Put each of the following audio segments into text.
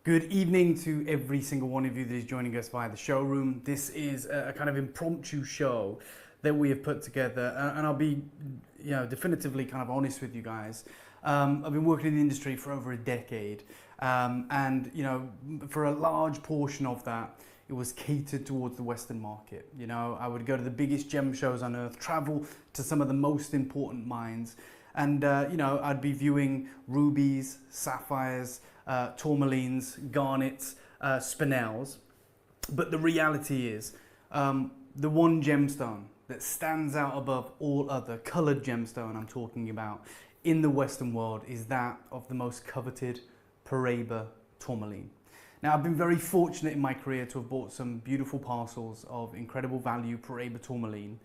Good evening to every single one of you that is joining us via the showroom. This is a kind of impromptu show that we have put together, and I'll be, definitively kind of honest with you guys. I've been working in the industry for over a decade, and for a large portion of that, it was catered towards the Western market. I would go to the biggest gem shows on earth, travel to some of the most important mines, and I'd be viewing rubies, sapphires, tourmalines, garnets, spinels. But the reality is, the one gemstone that stands out above all other coloured gemstone I'm talking about in the Western world is that of the most coveted Paraiba tourmaline. Now, I've been very fortunate in my career to have bought some beautiful parcels of incredible value Paraiba tourmaline,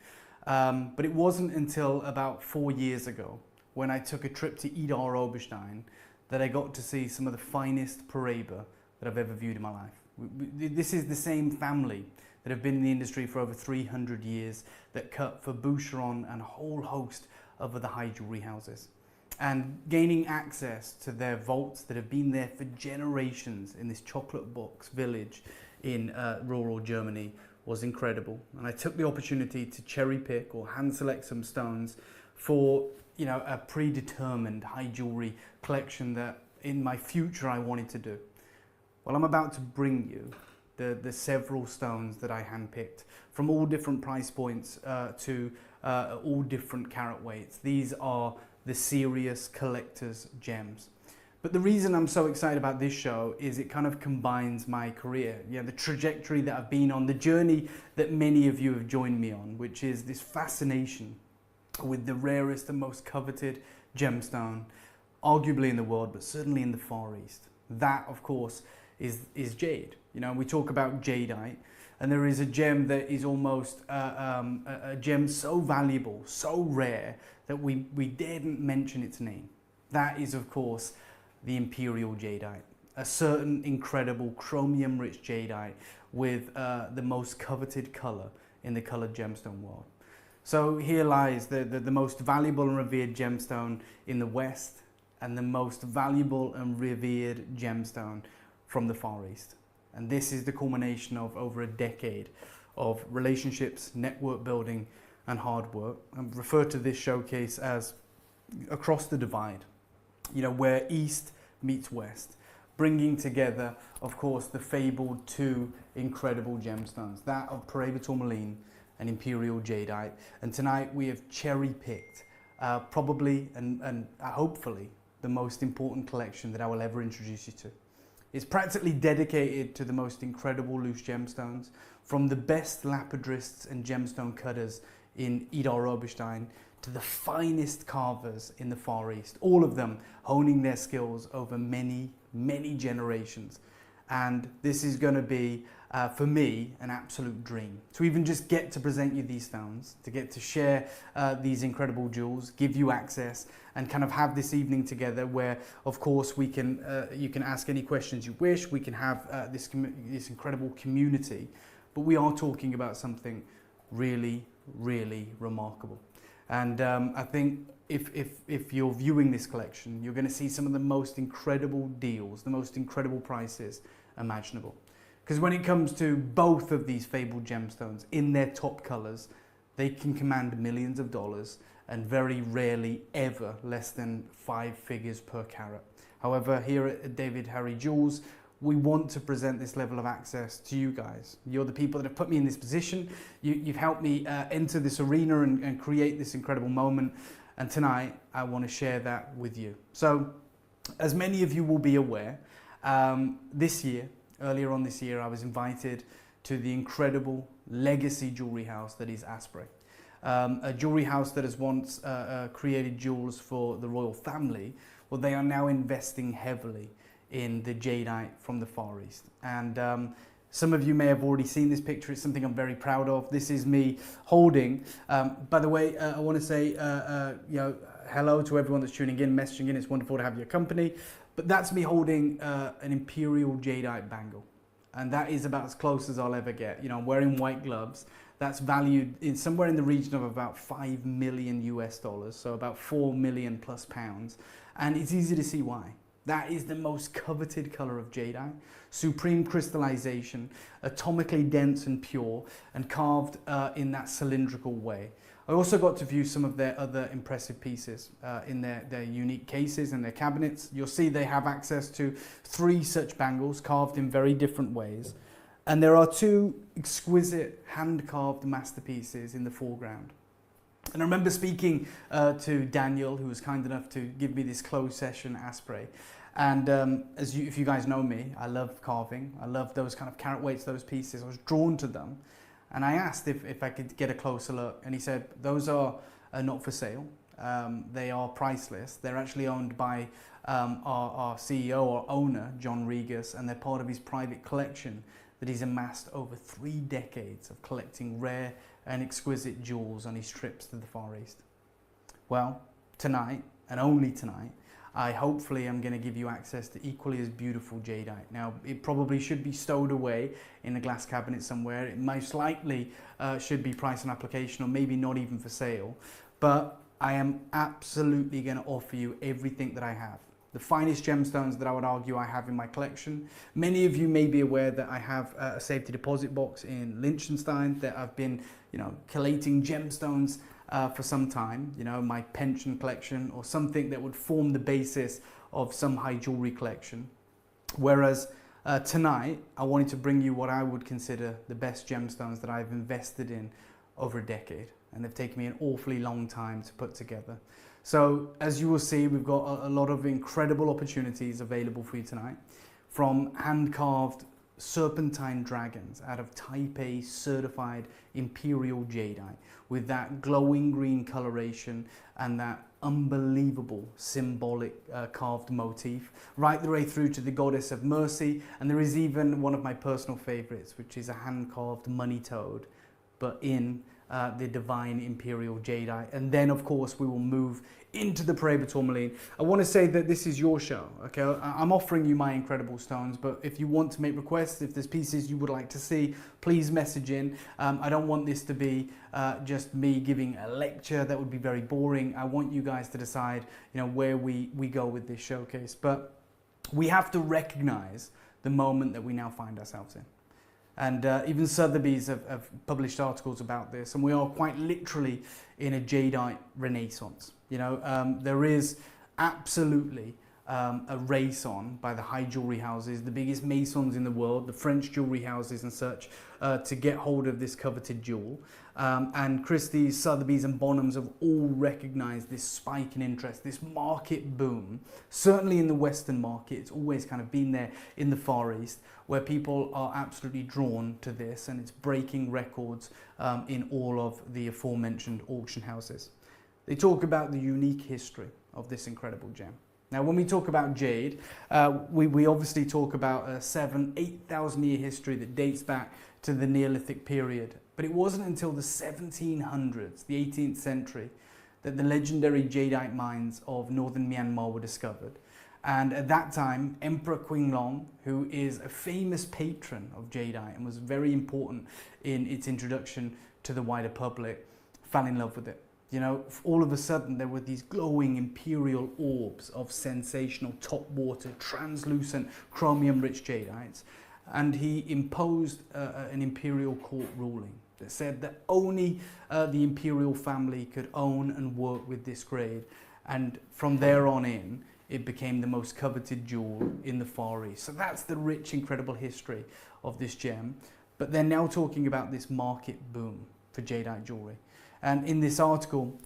but it wasn't until about 4 years ago when I took a trip to Idar Oberstein that I got to see some of the finest Paraiba that I've ever viewed in my life. This is the same family that have been in the industry for over 300 years that cut for Boucheron and a whole host of other high jewellery houses. And gaining access to their vaults that have been there for generations in this chocolate box village in rural Germany was incredible. And I took the opportunity to cherry pick or hand select some stones for a predetermined high jewellery collection that in my future I wanted to do. Well, I'm about to bring you the several stones that I handpicked from all different price points to all different carat weights. These are the serious collector's gems. But the reason I'm so excited about this show is it kind of combines my career, the trajectory that I've been on, the journey that many of you have joined me on, which is this fascination with the rarest and most coveted gemstone, arguably in the world, but certainly in the Far East. That, of course, is jade. We talk about jadeite, and there is a gem that is almost a gem so valuable, so rare, that we daren't mention its name. That is, of course, the imperial jadeite, a certain incredible chromium-rich jadeite with the most coveted colour in the coloured gemstone world. So here lies the most valuable and revered gemstone in the West and the most valuable and revered gemstone from the Far East. And this is the culmination of over a decade of relationships, network building and hard work. I refer to this showcase as across the divide, where East meets West, bringing together, of course, the fabled two incredible gemstones, that of Paraiba tourmaline and imperial jadeite. And tonight we have cherry-picked probably and hopefully the most important collection that I will ever introduce you to. It's practically dedicated to the most incredible loose gemstones, from the best lapidarists and gemstone cutters in Idar Oberstein to the finest carvers in the Far East, all of them honing their skills over many, many generations. And this is going to be, for me, an absolute dream. To even just get to present you these stones, to get to share these incredible jewels, give you access, and kind of have this evening together where, of course, we can you can ask any questions you wish. We can have this incredible community. But we are talking about something really, really remarkable. And I think if you're viewing this collection, you're going to see some of the most incredible deals, the most incredible prices imaginable. Because when it comes to both of these fabled gemstones in their top colours, they can command millions of dollars and very rarely ever less than 5 figures per carat. However, here at David Harry Jewels, we want to present this level of access to you guys. You're the people that have put me in this position. You've helped me enter this arena and create this incredible moment. And tonight, I want to share that with you. So, as many of you will be aware, earlier on this year, I was invited to the incredible legacy jewellery house that is Asprey. A jewellery house that has once created jewels for the royal family. Well, they are now investing heavily in the jadeite from the Far East. And some of you may have already seen this picture. It's something I'm very proud of. This is me holding. By the way, I want to say hello to everyone that's tuning in, messaging in. It's wonderful to have your company. But that's me holding an imperial jadeite bangle. And that is about as close as I'll ever get. I'm wearing white gloves. That's valued in somewhere in the region of about 5 million US dollars, so about 4 million plus pounds. And it's easy to see why. That is the most coveted color of jadeite. Supreme crystallization, atomically dense and pure, and carved in that cylindrical way. I also got to view some of their other impressive pieces in their unique cases and their cabinets. You'll see they have access to 3 such bangles carved in very different ways. And there are 2 exquisite hand-carved masterpieces in the foreground. And I remember speaking to Daniel, who was kind enough to give me this closed session Asprey. And if you guys know me, I love carving. I love those kind of carat weights, those pieces. I was drawn to them. And I asked if I could get a closer look. And he said, those are not for sale. They are priceless. They're actually owned by our CEO or owner, John Regas, and they're part of his private collection that he's amassed over 3 decades of collecting rare and exquisite jewels on his trips to the Far East. Well, tonight, and only tonight, I hopefully am going to give you access to equally as beautiful jadeite. Now, it probably should be stowed away in a glass cabinet somewhere. It most likely should be price on application, or maybe not even for sale. But I am absolutely going to offer you everything that I have. The finest gemstones that I would argue I have in my collection. Many of you may be aware that I have a safety deposit box in Liechtenstein, that I've been, collating gemstones for some time, my pension collection, or something that would form the basis of some high jewelry collection. Whereas tonight, I wanted to bring you what I would consider the best gemstones that I've invested in over a decade. And they've taken me an awfully long time to put together. So as you will see, we've got a lot of incredible opportunities available for you tonight, from hand-carved serpentine dragons out of Type A certified imperial jadeite with that glowing green coloration and that unbelievable symbolic carved motif, right the way through to the goddess of mercy. And there is even one of my personal favorites, which is a hand-carved money toad, but in the divine imperial jadeite. And then of course we will move into the Paraiba tourmaline. I want to say that this is your show, okay? I'm offering you my incredible stones, but if you want to make requests, if there's pieces you would like to see, please message in. I don't want this to be just me giving a lecture. That would be very boring. I want you guys to decide, where we go with this showcase. But we have to recognize the moment that we now find ourselves in. And even Sotheby's have published articles about this, and we are quite literally in a jadeite renaissance. There is absolutely a race on by the high jewelry houses, the biggest masons in the world, the French jewelry houses and such, to get hold of this coveted jewel. And Christie's, Sotheby's and Bonhams have all recognized this spike in interest, this market boom. Certainly in the Western market, it's always kind of been there in the Far East, where people are absolutely drawn to this, and it's breaking records in all of the aforementioned auction houses. They talk about the unique history of this incredible gem. Now, when we talk about jade, we obviously talk about a 8,000 year history that dates back to the Neolithic period. But it wasn't until the 1700s, the 18th century, that the legendary jadeite mines of northern Myanmar were discovered. And at that time, Emperor Qianlong, who is a famous patron of jadeite and was very important in its introduction to the wider public, fell in love with it. All of a sudden there were these glowing imperial orbs of sensational top water, translucent, chromium-rich jadeites. And he imposed an imperial court ruling that said that only the imperial family could own and work with this grade. And from there on in, it became the most coveted jewel in the Far East. So that's the rich, incredible history of this gem. But they're now talking about this market boom for jadeite jewelry. And in this article,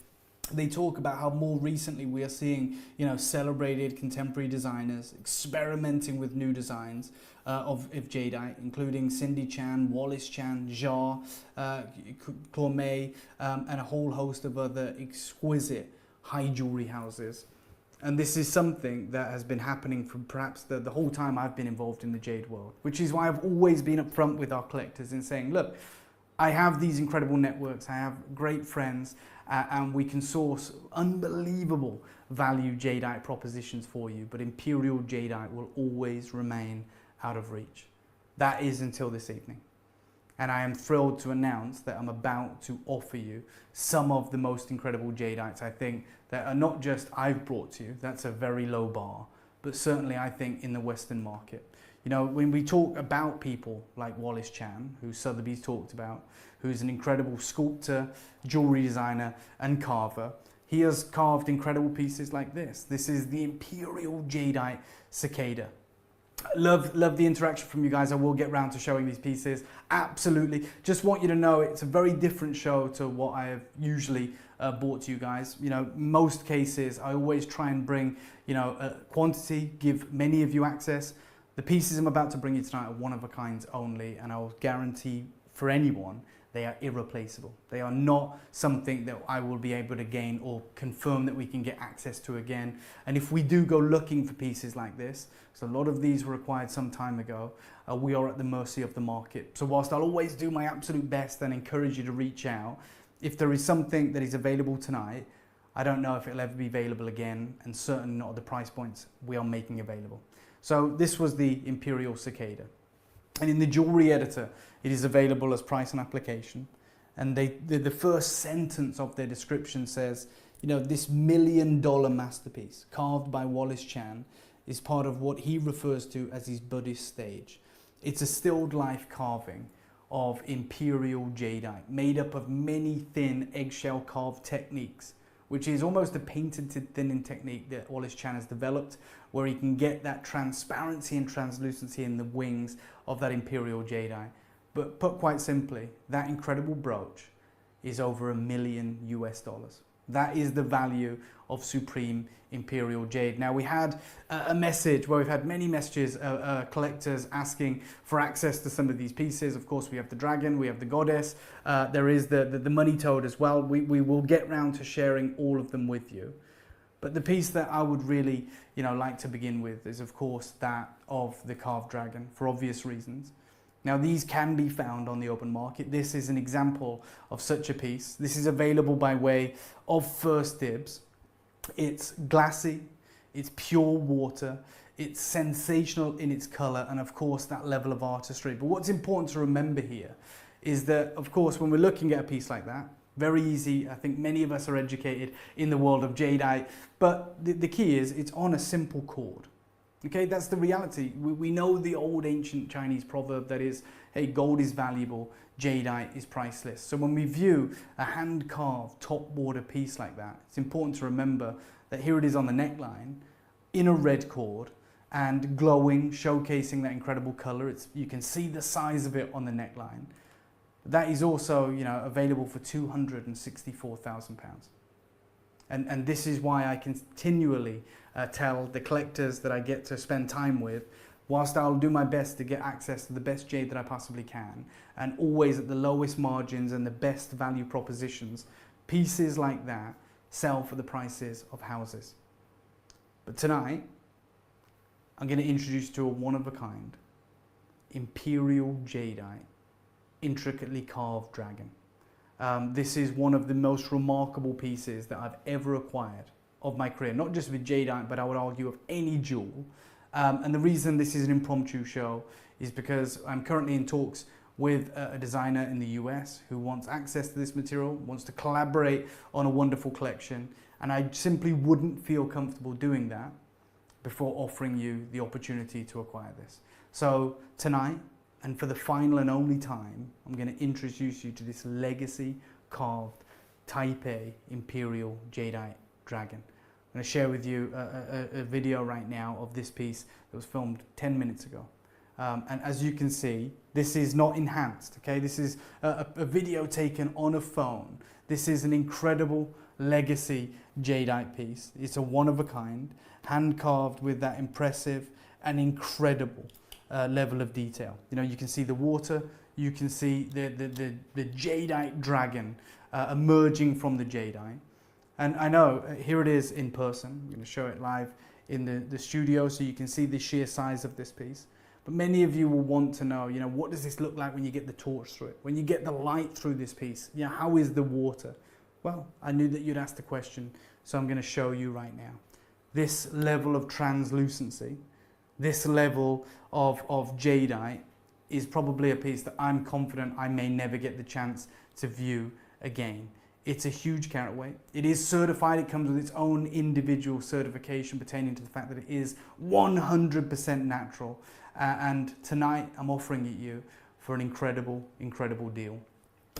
they talk about how more recently we are seeing, celebrated contemporary designers experimenting with new designs of jadeite, including Cindy Chan, Wallace Chan, Jar, Clormay, and a whole host of other exquisite high jewelry houses. And this is something that has been happening for perhaps the whole time I've been involved in the jade world, which is why I've always been upfront with our collectors in saying, look, I have these incredible networks, I have great friends, and we can source unbelievable value jadeite propositions for you, but imperial jadeite will always remain out of reach. That is until this evening. And I am thrilled to announce that I'm about to offer you some of the most incredible jadeites, I think, that are not just I've brought to you, that's a very low bar, but certainly I think in the Western market. You know, when we talk about people like Wallace Chan, who Sotheby's talked about, who's an incredible sculptor, jewelry designer, and carver, he has carved incredible pieces like this. This is the imperial jadeite cicada. Love the interaction from you guys. I will get round to showing these pieces. Absolutely. Just want you to know it's a very different show to what I have usually brought to you guys. You know, most cases I always try and bring, you know, quantity, give many of you access. The pieces I'm about to bring you tonight are one of a kind only, and I will guarantee for anyone they are irreplaceable. They are not something that I will be able to gain or confirm that we can get access to again. And if we do go looking for pieces like this, so a lot of these were acquired some time ago, we are at the mercy of the market. So whilst I'll always do my absolute best and encourage you to reach out, if there is something that is available tonight, I don't know if it'll ever be available again, and certainly not at the price points we are making available. So this was the Imperial Cicada. And in the jewelry editor, it is available as price and application. And the first sentence of their description says, you know, this $1 million masterpiece carved by Wallace Chan is part of what he refers to as his Buddhist stage. It's a stilled life carving of imperial jadeite made up of many thin eggshell carved techniques, which is almost a painted to thinning technique that Wallace Chan has developed, where he can get that transparency and translucency in the wings of that imperial jadeite. But put quite simply, that incredible brooch is over $1 million US. That is the value of supreme imperial jade. Now, we had a message where we've had many messages, collectors asking for access to some of these pieces. Of course, we have the dragon, we have the goddess, there is the money toad as well. We will get round to sharing all of them with you. But the piece that I would really, you know, like to begin with is, of course, that of the carved dragon, for obvious reasons. Now, these can be found on the open market. This is an example of such a piece. This is available by way of First Dibs. It's glassy, it's pure water, it's sensational in its color, and of course that level of artistry. But what's important to remember here is that, of course, when we're looking at a piece like that, very easy, I think many of us are educated in the world of jadeite, but the key is it's on a simple cord. Okay, that's the reality. We know the old ancient Chinese proverb that is, hey, gold is valuable, jadeite is priceless. So when we view a hand-carved top border piece like that, it's important to remember that here it is on the neckline, in a red cord, and glowing, showcasing that incredible color. You can see the size of it on the neckline. That is also, you know, available for £264,000. And this is why I continually tell the collectors that I get to spend time with, whilst I'll do my best to get access to the best jade that I possibly can, and always at the lowest margins and the best value propositions, pieces like that sell for the prices of houses. But tonight, I'm going to introduce you to a one-of-a-kind, imperial jadeite, intricately carved dragon. This is one of the most remarkable pieces that I've ever acquired of my career, not just with jadeite, but I would argue of any jewel. And the reason this is an impromptu show is because I'm currently in talks with a designer in the US who wants access to this material, wants to collaborate on a wonderful collection, and I simply wouldn't feel comfortable doing that before offering you the opportunity to acquire this. So tonight, and for the final and only time, I'm going to introduce you to this legacy carved Type A imperial jadeite dragon. I'm going to share with you a video right now of this piece that was filmed 10 minutes ago. And as you can see, this is not enhanced, okay? This is a video taken on a phone. This is an incredible legacy jadeite piece. It's a one-of-a-kind, hand-carved with that impressive and incredible level of detail. You know, you can see the water, you can see the jadeite dragon emerging from the jadeite. And I know, here it is in person. I'm going to show it live in the studio so you can see the sheer size of this piece. But many of you will want to know, you know, what does this look like when you get the torch through it? When you get the light through this piece? You know, how is the water? Well, I knew that you'd ask the question, so I'm going to show you right now. This level of translucency, this level of jadeite is probably a piece that I'm confident I may never get the chance to view again It's a huge carat weight. It is certified. It comes with its own individual certification pertaining to the fact that it is 100% natural. And tonight I'm offering it you for an incredible, incredible deal.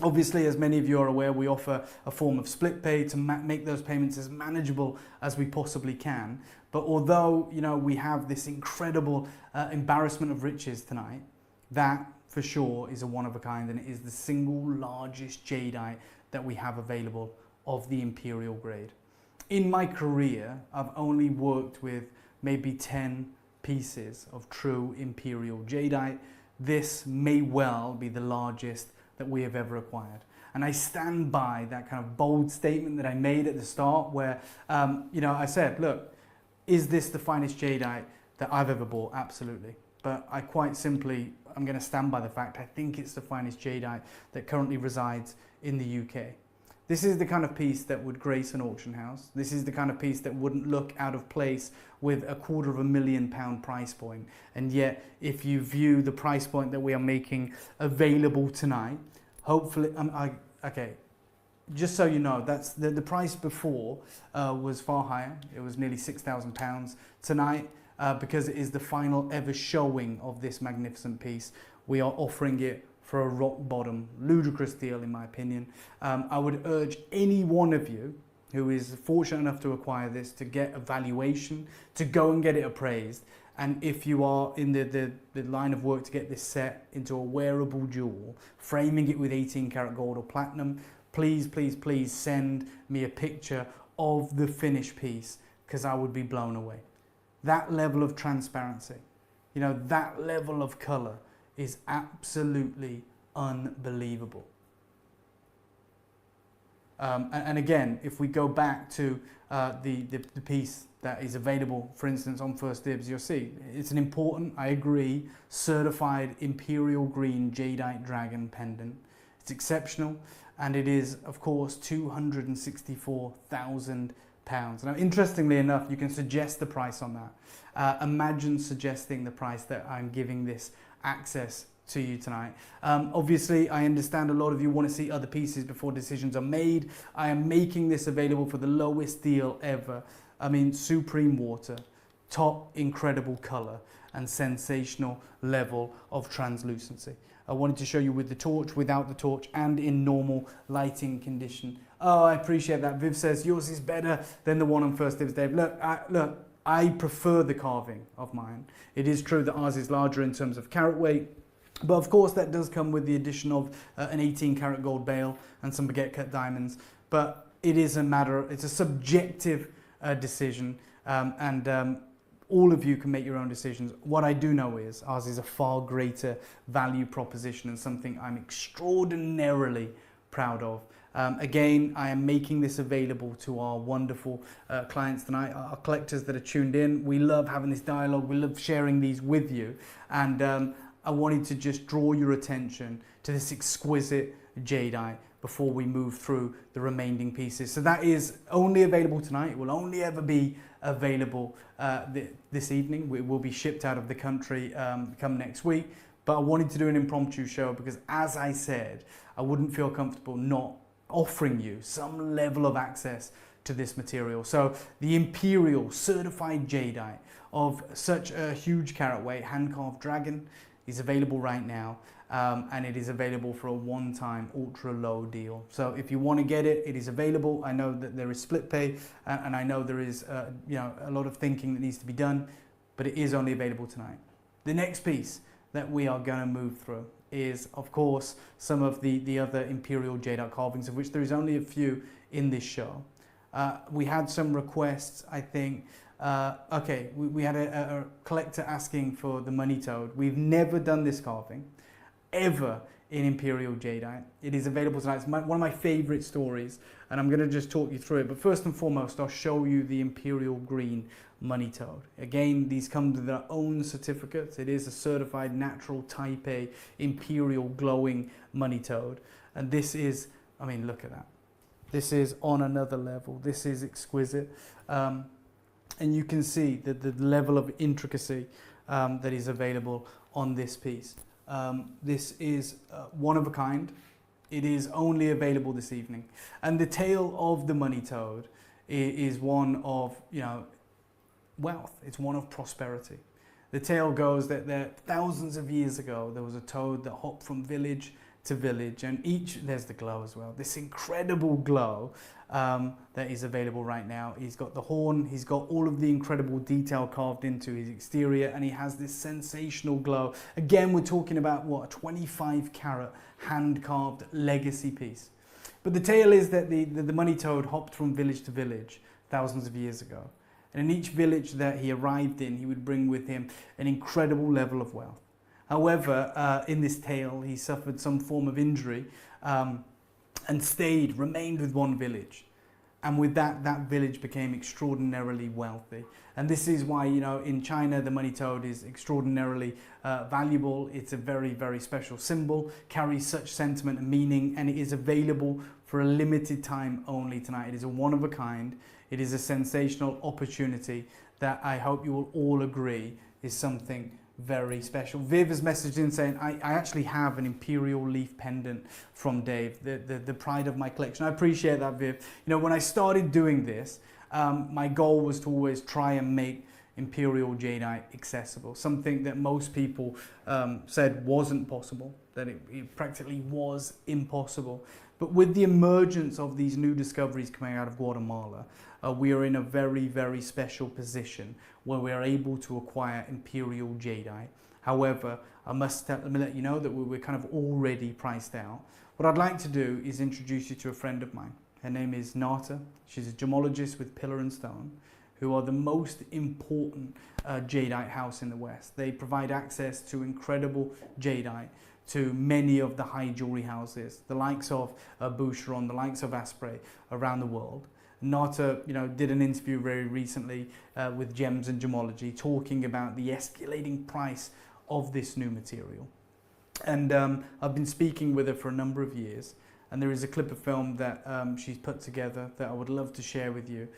Obviously, as many of you are aware, we offer a form of split pay to make those payments as manageable as we possibly can. But although, you know, we have this incredible embarrassment of riches tonight, that for sure is a one of a kind, and it is the single largest jadeite that we have available of the imperial grade. In my career, I've only worked with maybe 10 pieces of true imperial jadeite. This may well be the largest that we have ever acquired. And I stand by that kind of bold statement that I made at the start where, you know, I said, look, is this the finest jadeite that I've ever bought? Absolutely. But I quite simply, I'm going to stand by the fact I think it's the finest jadeite that currently resides in the UK. This is the kind of piece that would grace an auction house. This is the kind of piece that wouldn't look out of place with a £250,000 price point. And yet, if you view the price point that we are making available tonight, hopefully, okay, just so you know, that's the price before was far higher. It was nearly £6,000. Tonight, because it is the final ever showing of this magnificent piece, we are offering it for a rock bottom, ludicrous deal in my opinion. I would urge any one of you who is fortunate enough to acquire this to get a valuation, to go and get it appraised. And if you are in the line of work to get this set into a wearable jewel, framing it with 18 karat gold or platinum, please, please, please send me a picture of the finished piece, because I would be blown away. That level of transparency, you know, that level of color is absolutely unbelievable. And again, if we go back to the piece that is available, for instance, on First Dibs, you'll see it's an important, I agree, certified imperial green jadeite dragon pendant. It's exceptional, and it is, of course, £264,000. Now, interestingly enough, you can suggest the price on that. Imagine suggesting the price that I'm giving this access to you tonight. Obviously, I understand a lot of you want to see other pieces before decisions are made. I am making this available for the lowest deal ever. I mean, supreme water, top incredible color, and sensational level of translucency. I wanted to show you with the torch, without the torch, and in normal lighting condition. Oh, I appreciate that. Viv says yours is better than the one on First Dibs, Dave. Look, I prefer the carving of mine. It is true that ours is larger in terms of carat weight, but of course that does come with the addition of an 18 karat gold bail and some baguette cut diamonds. But it is a matter, it's a subjective decision, and all of you can make your own decisions. What I do know is ours is a far greater value proposition and something I'm extraordinarily proud of. Again, I am making this available to our wonderful clients tonight, our collectors that are tuned in. We love having this dialogue. We love sharing these with you. And I wanted to just draw your attention to this exquisite jadeite before we move through the remaining pieces. So that is only available tonight. It will only ever be available this evening. It will be shipped out of the country come next week. But I wanted to do an impromptu show because, as I said, I wouldn't feel comfortable not offering you some level of access to this material. So the imperial certified jadeite of such a huge carat weight hand-carved dragon is available right now, and it is available for a one-time ultra low deal. So if you want to get it, it is available. I know that there is split pay, and I know there is you know, a lot of thinking that needs to be done, but it is only available tonight. The next piece that we are going to move through is, of course, some of the other imperial jadeite carvings, of which there is only a few in this show. We had some requests, I think. Okay, we had a collector asking for the money toad. We've never done this carving, ever, in imperial jadeite. It is available tonight. It's one of my favorite stories, and I'm going to just talk you through it. But first and foremost, I'll show you the imperial green money toad. Again, these come with their own certificates. It is a certified natural type A imperial glowing money toad. And this is, I mean, look at that. This is on another level. This is exquisite. And you can see that the level of intricacy that is available on this piece. This is one of a kind. It is only available this evening. And the tale of the money toad is one of, wealth. It's one of prosperity. The tale goes that thousands of years ago, there was a toad that hopped from village to village, and there's the glow as well, this incredible glow that is available right now. He's got the horn, he's got all of the incredible detail carved into his exterior, and he has this sensational glow. Again, we're talking about what, a 25 carat hand carved legacy piece. But the tale is that the money toad hopped from village to village thousands of years ago. And in each village that he arrived in, he would bring with him an incredible level of wealth. However, in this tale, he suffered some form of injury and remained with one village. And with that village became extraordinarily wealthy. And this is why, in China, the money toad is extraordinarily valuable. It's a very, very special symbol, carries such sentiment and meaning, and it is available for a limited time only tonight. It is a one of a kind. It is a sensational opportunity that I hope you will all agree is something very special. Viv has messaged in saying, I actually have an imperial leaf pendant from Dave, the pride of my collection. I appreciate that, Viv. When I started doing this, my goal was to always try and make imperial jadeite accessible, something that most people said wasn't possible, that it practically was impossible. But with the emergence of these new discoveries coming out of Guatemala, we are in a very, very special position where we are able to acquire imperial jadeite. However, let me let you know that we're kind of already priced out. What I'd like to do is introduce you to a friend of mine. Her name is Nata. She's a gemologist with Pillar and Stone, who are the most important jadeite house in the West. They provide access to incredible jadeite to many of the high jewelry houses, the likes of Boucheron, the likes of Asprey around the world. Nata, did an interview very recently with Gems and Gemology, talking about the escalating price of this new material. And I've been speaking with her for a number of years, and there is a clip of film that she's put together that I would love to share with you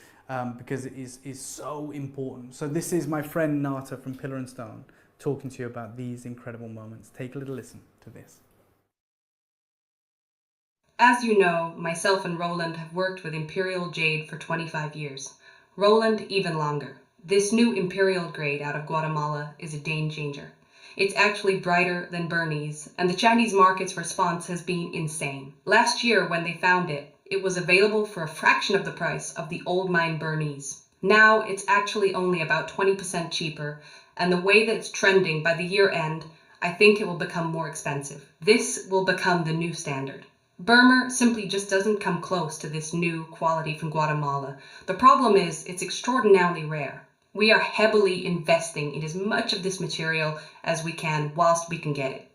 because it is so important. So this is my friend Nata from Pillar and Stone talking to you about these incredible moments. Take a little listen to this. As you know, myself and Roland have worked with imperial jade for 25 years. Roland even longer. This new imperial grade out of Guatemala is a game changer. It's actually brighter than Bernese, and the Chinese market's response has been insane. Last year, when they found it, it was available for a fraction of the price of the old mine Bernese. Now it's actually only about 20% cheaper, and the way that it's trending by the year end, I think it will become more expensive. This will become the new standard. Burma simply just doesn't come close to this new quality from Guatemala. The problem is it's extraordinarily rare. We are heavily investing in as much of this material as we can whilst we can get it.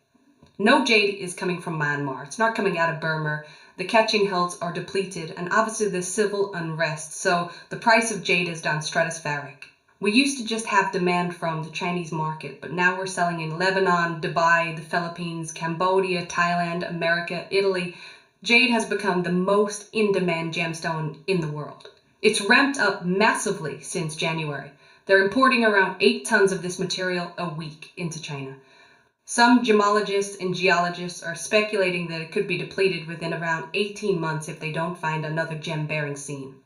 No jade is coming from Myanmar. It's not coming out of Burma. The catching hills are depleted, and obviously there's civil unrest, so the price of jade is down stratospheric. We used to just have demand from the Chinese market, but now we're selling in Lebanon, Dubai, the Philippines, Cambodia, Thailand, America, Italy. Jade has become the most in-demand gemstone in the world. It's ramped up massively since January. They're importing around 8 tons of this material a week into China. Some gemologists and geologists are speculating that it could be depleted within around 18 months if they don't find another gem-bearing seam.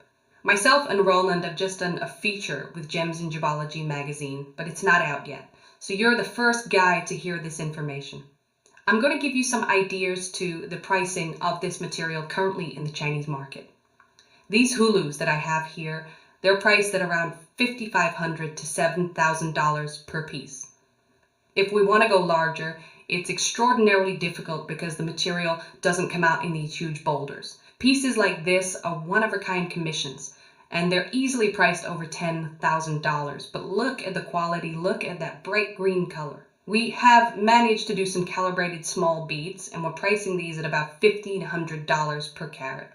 Myself and Roland have just done a feature with Gems and Gemology magazine, but it's not out yet. So you're the first guy to hear this information. I'm going to give you some ideas to the pricing of this material currently in the Chinese market. These hulus that I have here, they're priced at around $5,500 to $7,000 per piece. If we want to go larger, it's extraordinarily difficult because the material doesn't come out in these huge boulders. Pieces like this are one-of-a-kind commissions, and they're easily priced over $10,000. But look at the quality, look at that bright green color. We have managed to do some calibrated small beads, and we're pricing these at about $1,500 per carat.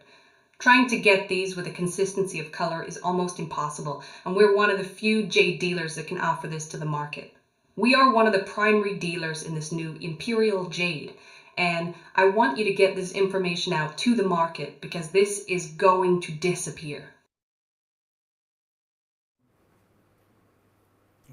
Trying to get these with a consistency of color is almost impossible, and we're one of the few jade dealers that can offer this to the market. We are one of the primary dealers in this new imperial jade, and I want you to get this information out to the market because this is going to disappear.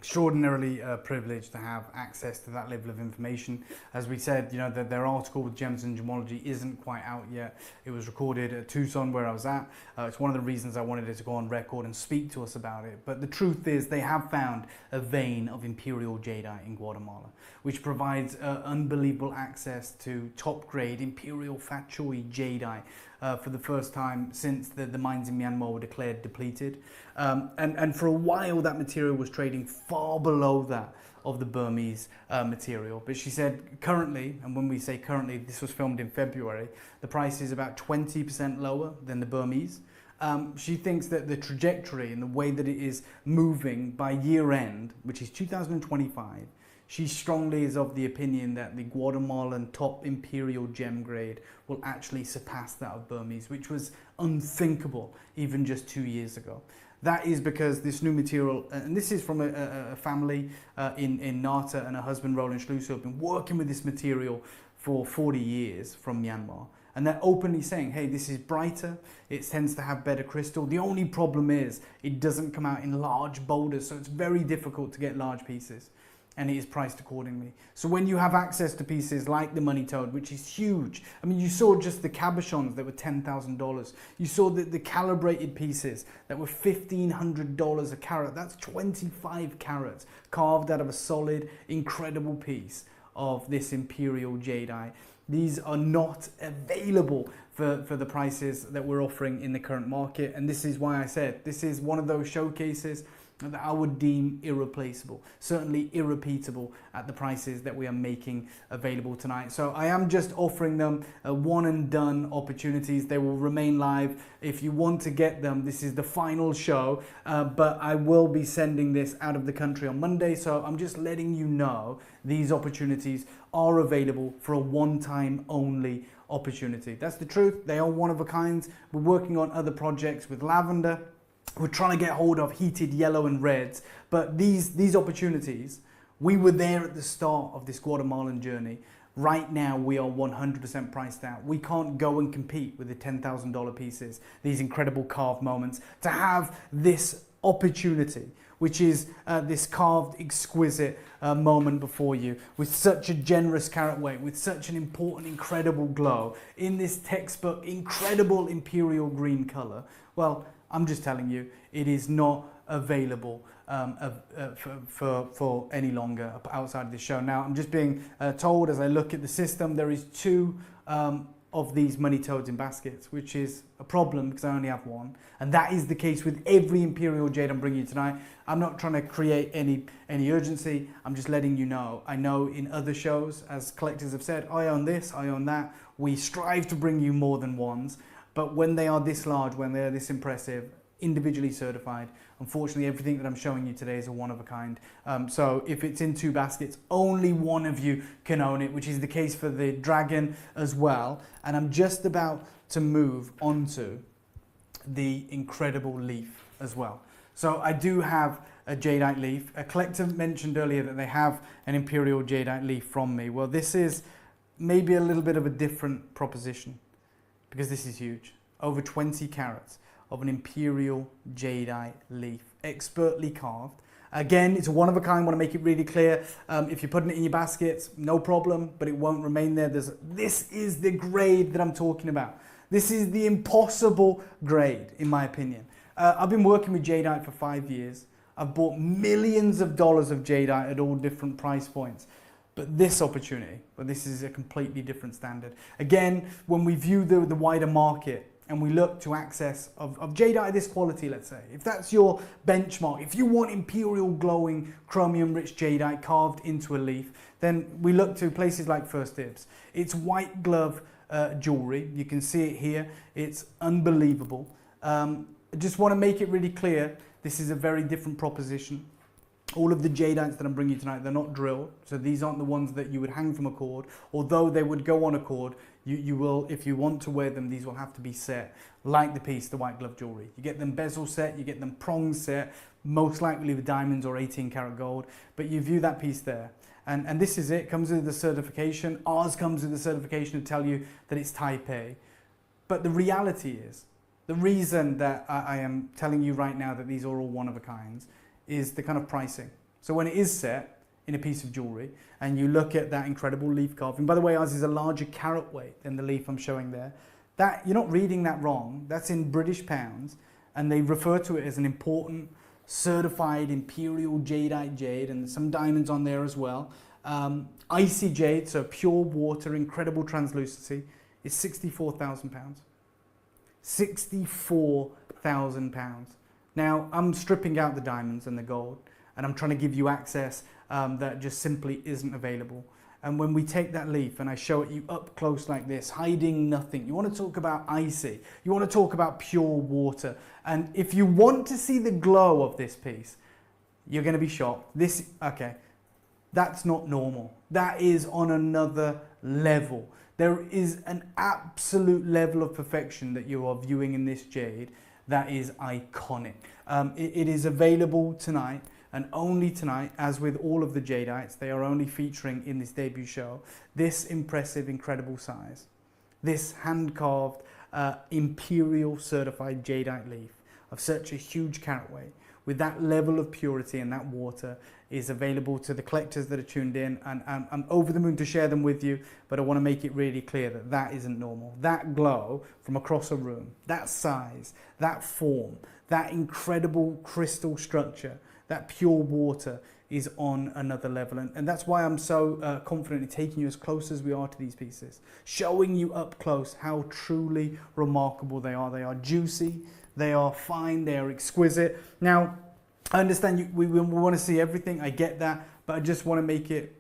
extraordinarily privileged to have access to that level of information. As we said, you know, that their article with Gems and Gemology isn't quite out yet. It was recorded at Tucson, where I was at. It's one of the reasons I wanted it to go on record and speak to us about it. But the truth is, they have found a vein of imperial jadeite in Guatemala, which provides unbelievable access to top grade imperial fat choy jadeite for the first time since the mines in Myanmar were declared depleted. And for a while that material was trading far below that of the Burmese material. But she said currently, and when we say currently, this was filmed in February, the price is about 20% lower than the Burmese. She thinks that the trajectory and the way that it is moving by year end, which is 2025, she strongly is of the opinion that the Guatemalan top imperial gem grade will actually surpass that of Burmese, which was unthinkable even just 2 years ago. That is because this new material, and this is from a family in Nata and her husband Roland Schluss, who have been working with this material for 40 years from Myanmar. And they're openly saying, hey, this is brighter, it tends to have better crystal. The only problem is it doesn't come out in large boulders, so it's very difficult to get large pieces. And it is priced accordingly. So when you have access to pieces like the Money Toad, which is huge, I mean, you saw just the cabochons that were $10,000. You saw the calibrated pieces that were $1,500 a carat. That's 25 carats carved out of a solid, incredible piece of this imperial jadeite. These are not available for the prices that we're offering in the current market. And this is why I said this is one of those showcases that I would deem irreplaceable, certainly irrepeatable at the prices that we are making available tonight. So I am just offering them one and done opportunities. They will remain live. If you want to get them, this is the final show, but I will be sending this out of the country on Monday. So I'm just letting you know these opportunities are available for a one-time only opportunity. That's the truth. They are one of a kind. We're working on other projects with lavender. We're trying to get hold of heated yellow and reds, but these opportunities, we were there at the start of this Guatemalan journey. Right now, we are 100% priced out. We can't go and compete with the $10,000 pieces, these incredible carved moments. To have this opportunity, which is this carved, exquisite moment before you, with such a generous carat weight, with such an important, incredible glow, in this textbook, incredible imperial green color, well, I'm just telling you, it is not available for any longer outside of this show. Now, I'm just being told as I look at the system, there is 2 of these money toads in baskets, which is a problem because I only have 1. And that is the case with every imperial jade I'm bringing you tonight. I'm not trying to create any urgency. I'm just letting you know. I know in other shows, as collectors have said, I own this, I own that. We strive to bring you more than ones. But when they are this large, when they are this impressive, individually certified, unfortunately everything that I'm showing you today is a one of a kind. So if it's in 2 baskets, only one of you can own it, which is the case for the dragon as well. And I'm just about to move on to the incredible leaf as well. So I do have a jadeite leaf. A collector mentioned earlier that they have an imperial jadeite leaf from me. Well, this is maybe a little bit of a different proposition, because this is huge. Over 20 carats of an imperial jadeite leaf, expertly carved. Again, it's a one of a kind. I want to make it really clear. If you're putting it in your baskets, no problem, but it won't remain there. This is the grade that I'm talking about. This is the impossible grade, in my opinion. I've been working with jadeite for 5 years. I've bought millions of dollars of jadeite at all different price points. But this opportunity, well, this is a completely different standard. Again, when we view the wider market and we look to access of jadeite this quality, let's say, if that's your benchmark, if you want imperial glowing chromium rich jadeite carved into a leaf, then we look to places like First Dibs. It's white glove jewelry. You can see it here. It's unbelievable. I just want to make it really clear, this is a very different proposition. All of the jadeites that I'm bringing you tonight, they're not drilled, so these aren't the ones that you would hang from a cord. Although they would go on a cord, you will, if you want to wear them, these will have to be set, like the piece, the white glove jewelry. You get them bezel set, you get them prongs set, most likely with diamonds or 18 karat gold, but you view that piece there. And this is it, comes with the certification. Ours comes with the certification to tell you that it's Type A. But the reality is, the reason that I am telling you right now that these are all one of a kinds is the kind of pricing. So when it is set in a piece of jewelry and you look at that incredible leaf carving, by the way, ours is a larger carat weight than the leaf I'm showing there. That, you're not reading that wrong. That's in British pounds, and they refer to it as an important certified imperial jadeite jade, and some diamonds on there as well. Icy jade, so pure water, incredible translucency, is £64,000. £64,000. Now, I'm stripping out the diamonds and the gold, and I'm trying to give you access that just simply isn't available. And when we take that leaf and I show it you up close like this, hiding nothing, you want to talk about icy, you want to talk about pure water. And if you want to see the glow of this piece, you're going to be shocked. Okay, that's not normal. That is on another level. There is an absolute level of perfection that you are viewing in this jade that is iconic. It is available tonight, and only tonight, as with all of the jadeites, they are only featuring in this debut show this impressive, incredible size. This hand-carved, imperial certified jadeite leaf of such a huge carat weight, with that level of purity and that water, is available to the collectors that are tuned in, and I'm over the moon to share them with you, but I want to make it really clear that that isn't normal. That glow from across a room, that size, that form, that incredible crystal structure, that pure water is on another level. And that's why I'm so confident in taking you as close as we are to these pieces, showing you up close how truly remarkable they are. They are juicy, they are fine, they are exquisite. Now, I understand we want to see everything, I get that, but I just want to make it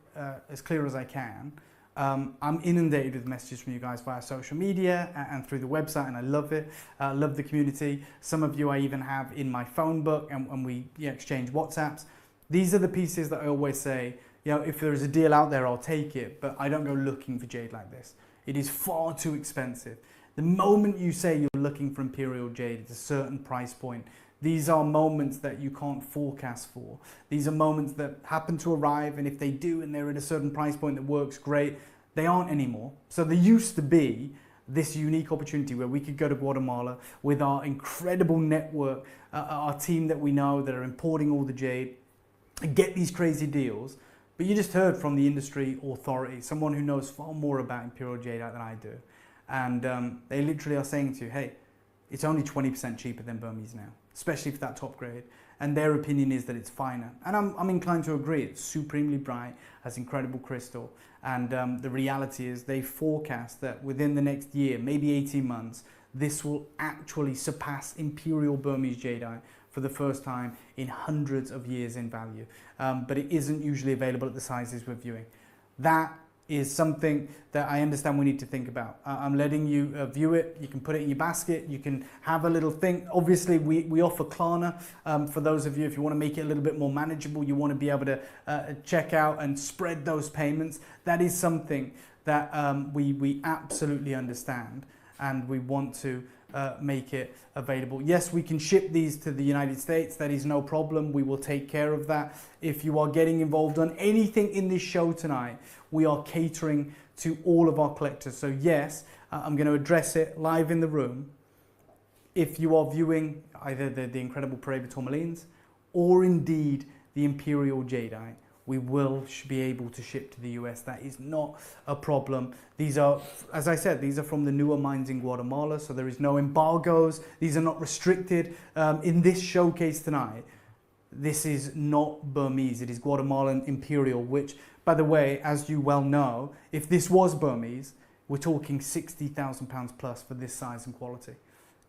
as clear as I can. I'm inundated with messages from you guys via social media and through the website, and I love it. I love the community. Some of you I even have in my phone book, and we exchange WhatsApps. These are the pieces that I always say, if there is a deal out there, I'll take it, but I don't go looking for jade like this. It is far too expensive. The moment you say you're looking for imperial jade, it's a certain price point. These are moments that you can't forecast for. These are moments that happen to arrive, and if they do and they're at a certain price point that works great, they aren't anymore. So there used to be this unique opportunity where we could go to Guatemala with our incredible network, our team that we know that are importing all the jade, and get these crazy deals. But you just heard from the industry authority, someone who knows far more about imperial jadeite than I do. And they literally are saying to you, hey, it's only 20% cheaper than Burmese now, especially for that top grade. And their opinion is that it's finer. And I'm inclined to agree. It's supremely bright, has incredible crystal. And the reality is they forecast that within the next year, maybe 18 months, this will actually surpass imperial Burmese jadeite for the first time in hundreds of years in value. But it isn't usually available at the sizes we're viewing. That is something that I understand we need to think about. I'm letting you view it. You can put it in your basket. You can have a little think. Obviously, we offer Klarna for those of you, if you want to make it a little bit more manageable, you want to be able to check out and spread those payments. That is something that we absolutely understand, and we want to make it available. Yes, we can ship these to the United States. That is no problem. We will take care of that. If you are getting involved on anything in this show tonight, we are catering to all of our collectors. So yes, I'm going to address it live in the room. If you are viewing either the incredible Paraiba tourmalines or indeed the imperial jadeite, we will be able to ship to the US. That is not a problem. These are, as I said, these are from the newer mines in Guatemala, so there is no embargoes. These are not restricted. In this showcase tonight, this is not Burmese. It is Guatemalan imperial, which, by the way, as you well know, if this was Burmese, we're talking £60,000 plus for this size and quality.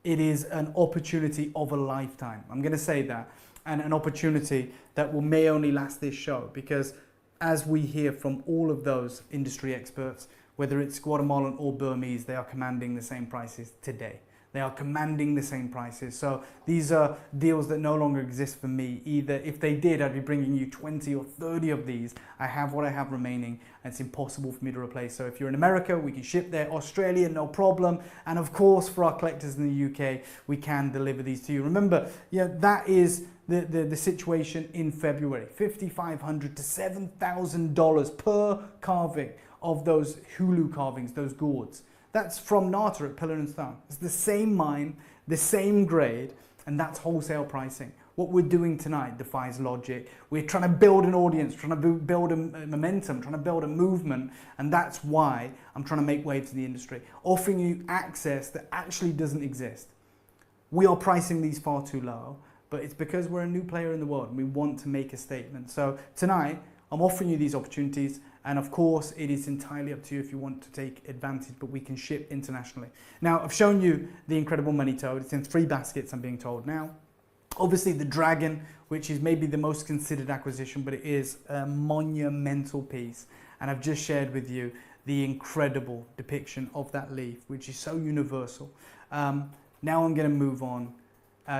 It is an opportunity of a lifetime. I'm going to say that. And an opportunity that may only last this show, because as we hear from all of those industry experts, whether it's Guatemalan or Burmese, they are commanding the same prices today. They are commanding the same prices. So these are deals that no longer exist for me either. If they did, I'd be bringing you 20 or 30 of these. I have what I have remaining, and it's impossible for me to replace. So if you're in America, we can ship there. Australia, no problem. And of course, for our collectors in the UK, we can deliver these to you. Remember, that is the situation in February. $5,500 to $7,000 per carving of those hulu carvings, those gourds. That's from Nata at Pillar and Stone. It's the same mine, the same grade, and that's wholesale pricing. What we're doing tonight defies logic. We're trying to build an audience, trying to build a momentum, trying to build a movement, and that's why I'm trying to make waves in the industry, offering you access that actually doesn't exist. We are pricing these far too low, but it's because we're a new player in the world and we want to make a statement. So tonight, I'm offering you these opportunities, and of course, it is entirely up to you if you want to take advantage, but we can ship internationally. Now, I've shown you the incredible money toad. It's in 3 baskets, I'm being told now. Obviously, the dragon, which is maybe the most considered acquisition, but it is a monumental piece. And I've just shared with you the incredible depiction of that leaf, which is so universal. Now I'm going to move on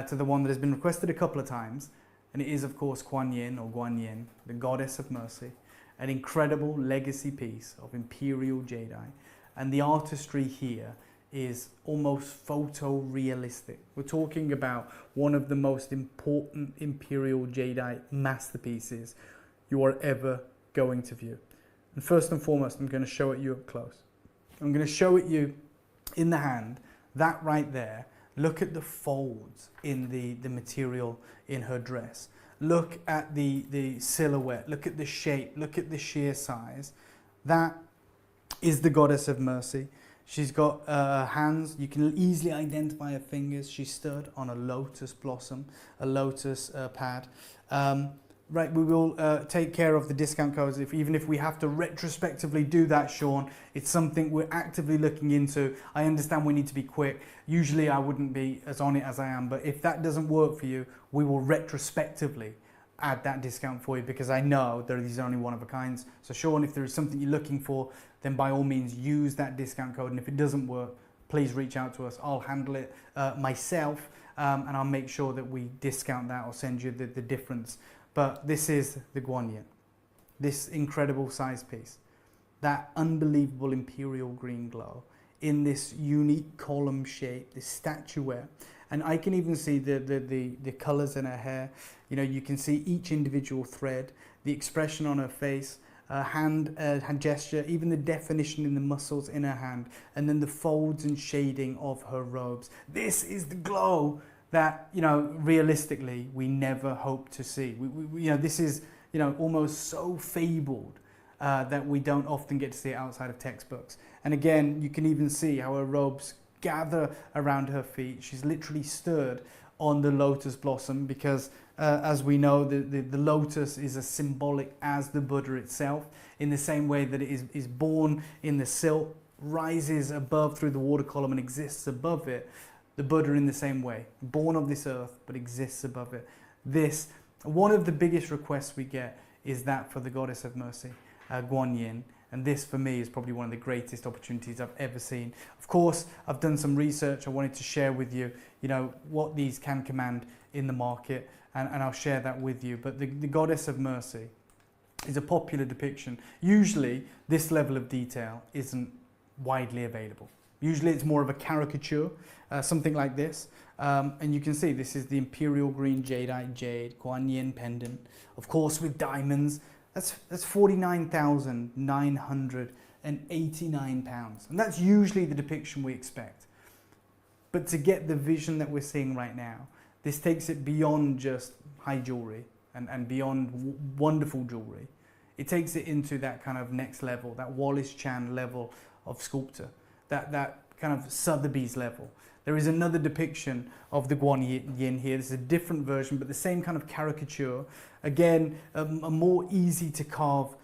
to the one that has been requested a couple of times, and it is, of course, Kuan Yin, or Guan Yin, the goddess of mercy, an incredible legacy piece of imperial jadeite. And the artistry here is almost photorealistic. We're talking about one of the most important imperial jadeite masterpieces you are ever going to view. And first and foremost, I'm going to show it you up close. I'm going to show it you in the hand, that right there. Look at the folds in the material in her dress. Look at the silhouette, look at the shape, look at the sheer size. That is the goddess of mercy. She's got hands, you can easily identify her fingers. She stood on a lotus blossom, a lotus pad. Right, we will take care of the discount codes, even if we have to retrospectively do that, Sean. It's something we're actively looking into. I understand we need to be quick. Usually I wouldn't be as on it as I am, but if that doesn't work for you, we will retrospectively add that discount for you, because I know these are only one of a kinds. So Sean, if there is something you're looking for, then by all means use that discount code. And if it doesn't work, please reach out to us. I'll handle it myself, and I'll make sure that we discount that or send you the difference. But this is the Guan Yin, this incredible size piece, that unbelievable imperial green glow in this unique column shape, this statuette. And I can even see the colors in her hair. You know, you can see each individual thread, the expression on her face, hand gesture, even the definition in the muscles in her hand, and then the folds and shading of her robes. This is the glow that, you know, realistically we never hope to see. You know, this is, you know, almost so fabled that we don't often get to see it outside of textbooks. And again, you can even see how her robes gather around her feet. She's literally stood on the lotus blossom because, as we know, the lotus is as symbolic as the Buddha itself, in the same way that it is born in the silt, rises above through the water column and exists above it. The Buddha in the same way, born of this earth, but exists above it. This, one of the biggest requests we get is that for the goddess of mercy, Guan Yin. And this for me is probably one of the greatest opportunities I've ever seen. Of course, I've done some research. I wanted to share with you, you know, what these can command in the market, and I'll share that with you. But the goddess of mercy is a popular depiction. Usually, this level of detail isn't widely available. Usually it's more of a caricature, something like this. And you can see this is the imperial green jadeite jade Guan Yin pendant, of course with diamonds. That's £49,989, and that's usually the depiction we expect. But to get the vision that we're seeing right now, this takes it beyond just high jewelry and beyond wonderful jewelry. It takes it into that kind of next level, that Wallace Chan level of sculptor. That kind of Sotheby's level. There is another depiction of the Guan Yin here. This is a different version, but the same kind of caricature. Again, a more easy to carve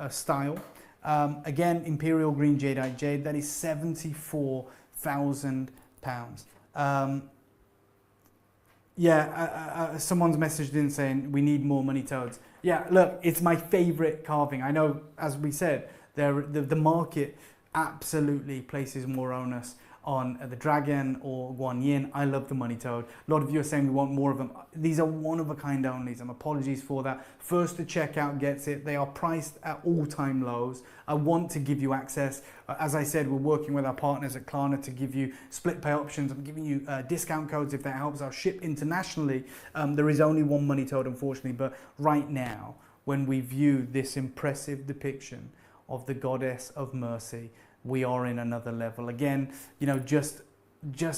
style. Again, imperial green jadeite jade. That is £74,000. Someone's messaged in saying we need more money toads. Yeah, look, it's my favorite carving. I know, as we said, the market absolutely places more onus on the dragon or Guan Yin. I love the money toad. A lot of you are saying we want more of them. These are one of a kind onlys. Apologies for that. First to checkout gets it. They are priced at all-time lows. I want to give you access. As I said, we're working with our partners at Klarna to give you split pay options. I'm giving you discount codes if that helps. I'll ship internationally. There is only one money toad, unfortunately, but right now, when we view this impressive depiction of the goddess of mercy, we are in another level. Again, you know, just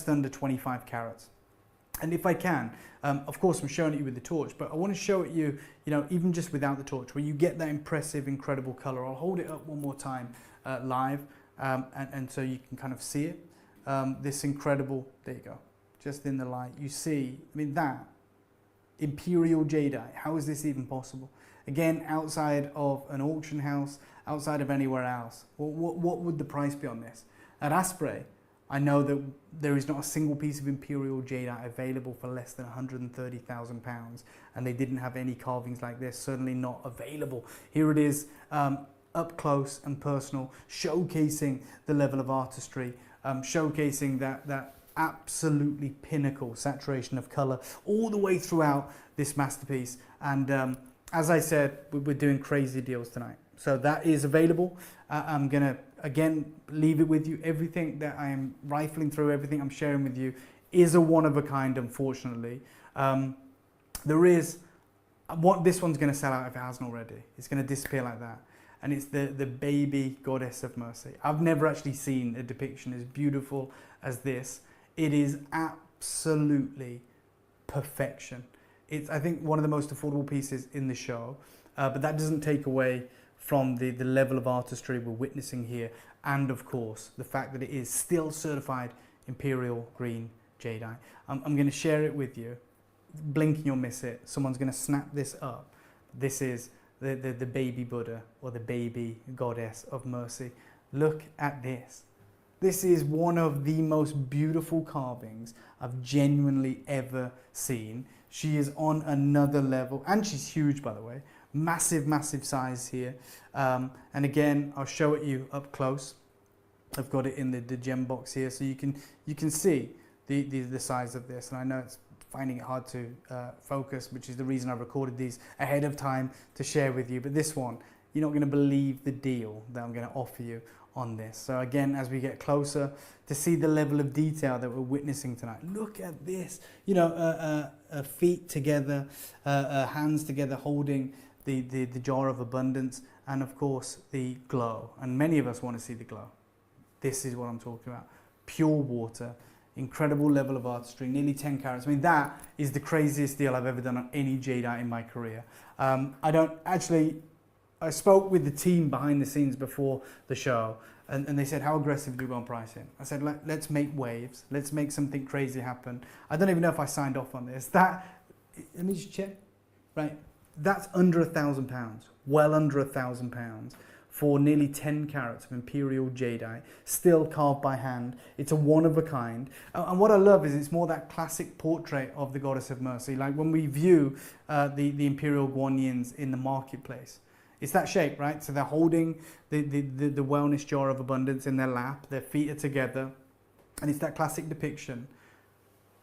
under 25 carats. And if I can, of course I'm showing it you with the torch, but I want to show it you, even just without the torch, where you get that impressive, incredible color. I'll hold it up one more time live, and so you can kind of see it. This incredible, there you go, just in the light. You see, I mean, that imperial jadeite, how is this even possible? Again, outside of an auction house, outside of anywhere else, what would the price be on this? At Asprey, I know that there is not a single piece of imperial jadeite available for less than £130,000, and they didn't have any carvings like this, certainly not available. Here it is, up close and personal, showcasing the level of artistry, showcasing that absolutely pinnacle saturation of color all the way throughout this masterpiece. And as I said, we're doing crazy deals tonight. So that is available. I'm gonna, again, leave it with you. Everything that I am rifling through, everything I'm sharing with you is a one of a kind, unfortunately. There is, this one's gonna sell out if it hasn't already. It's gonna disappear like that. And it's the baby goddess of mercy. I've never actually seen a depiction as beautiful as this. It is absolutely perfection. It's, I think, one of the most affordable pieces in the show, but that doesn't take away from the level of artistry we're witnessing here, and of course the fact that it is still certified imperial green jadeite. I'm going to share it with you. Blink and you'll miss it. Someone's going to snap this up. This is the baby Buddha, or the baby goddess of mercy. Look at this. This is one of the most beautiful carvings I've genuinely ever seen. She is on another level, and she's huge, by the way. Massive, massive size here. And again, I'll show it you up close. I've got it in the gem box here, so you can see the size of this. And I know it's finding it hard to focus, which is the reason I recorded these ahead of time to share with you. But this one, you're not going to believe the deal that I'm going to offer you on this. So again, as we get closer to see the level of detail that we're witnessing tonight, look at this, feet together, hands together holding the jar of abundance, and of course the glow. And many of us want to see the glow. This is what I'm talking about. Pure water, incredible level of artistry, nearly 10 carats. I mean, that is the craziest deal I've ever done on any jadeite in my career. I spoke with the team behind the scenes before the show, and they said, how aggressive do we go on pricing? I said, let's make waves. Let's make something crazy happen. I don't even know if I signed off on this. Let me just check. Right, that's under £1,000, well under £1,000 for nearly 10 carats of imperial jadeite, still carved by hand. It's a one of a kind. And what I love is it's more that classic portrait of the goddess of mercy. Like when we view the imperial guanyins in the marketplace, it's that shape, right? So they're holding the wellness jar of abundance in their lap, their feet are together, and it's that classic depiction.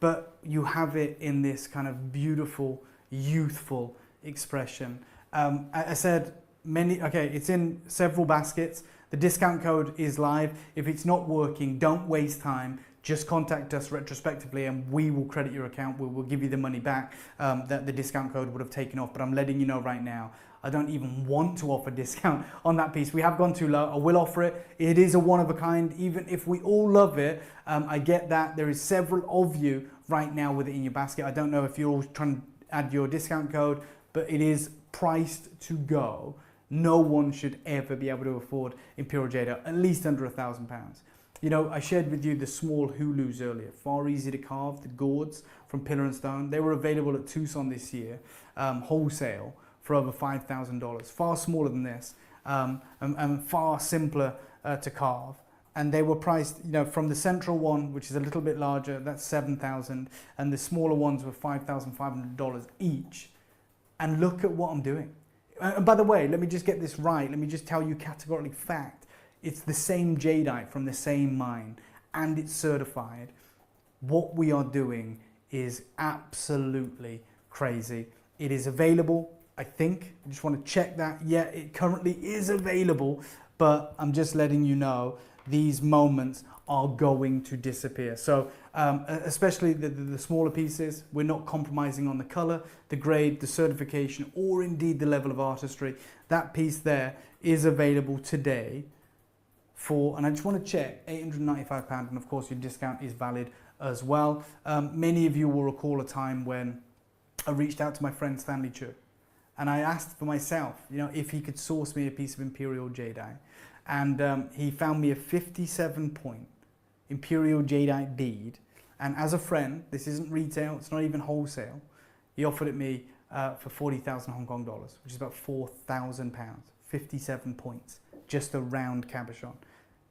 But you have it in this kind of beautiful, youthful expression. I said it's in several baskets. The discount code is live. If it's not working, don't waste time. Just contact us retrospectively and we will credit your account. We'll give you the money back that the discount code would have taken off. But I'm letting you know right now, I don't even want to offer discount on that piece. We have gone too low. I will offer it. It is a one of a kind. Even if we all love it, I get that. There is several of you right now with it in your basket. I don't know if you're all trying to add your discount code, but it is priced to go. No one should ever be able to afford imperial jadeite, at least under £1,000. You know, I shared with you the small hulus earlier, far easy to carve, the gourds from Pillar and Stone. They were available at Tucson this year, wholesale, for over $5,000, far smaller than this, and far simpler to carve. And they were priced, from the central one, which is a little bit larger, that's $7,000, and the smaller ones were $5,500 each. And look at what I'm doing. And by the way, let me just get this right. Let me just tell you categorically fact. It's the same jadeite from the same mine, and it's certified. What we are doing is absolutely crazy. It is available, I think. I just want to check that. Yeah, it currently is available, but I'm just letting you know these moments are going to disappear. So especially the smaller pieces, we're not compromising on the color, the grade, the certification, or indeed the level of artistry. That piece there is available today for, and I just want to check, £895, and of course your discount is valid as well. Many of you will recall a time when I reached out to my friend Stanley Chu, and I asked for myself, if he could source me a piece of imperial jadeite, and he found me a 57-point imperial jadeite bead. And as a friend, this isn't retail, it's not even wholesale, he offered it me for 40,000 Hong Kong dollars, which is about 4,000 pounds, 57 points, just a round cabochon.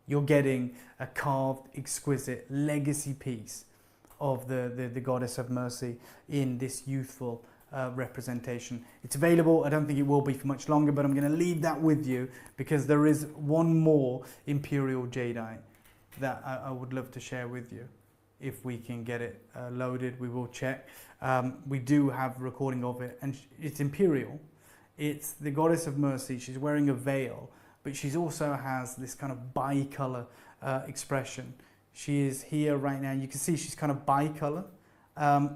You're getting a carved, exquisite legacy piece of the Goddess of Mercy in this youthful representation. It's available. I don't think it will be for much longer, but I'm going to leave that with you because there is one more imperial jadeite that I would love to share with you. If we can get it loaded, we will check. We do have a recording of it, and it's imperial. It's the Goddess of Mercy. She's wearing a veil, but she also has this kind of bicolor expression. She is here right now. You can see she's kind of bicolor.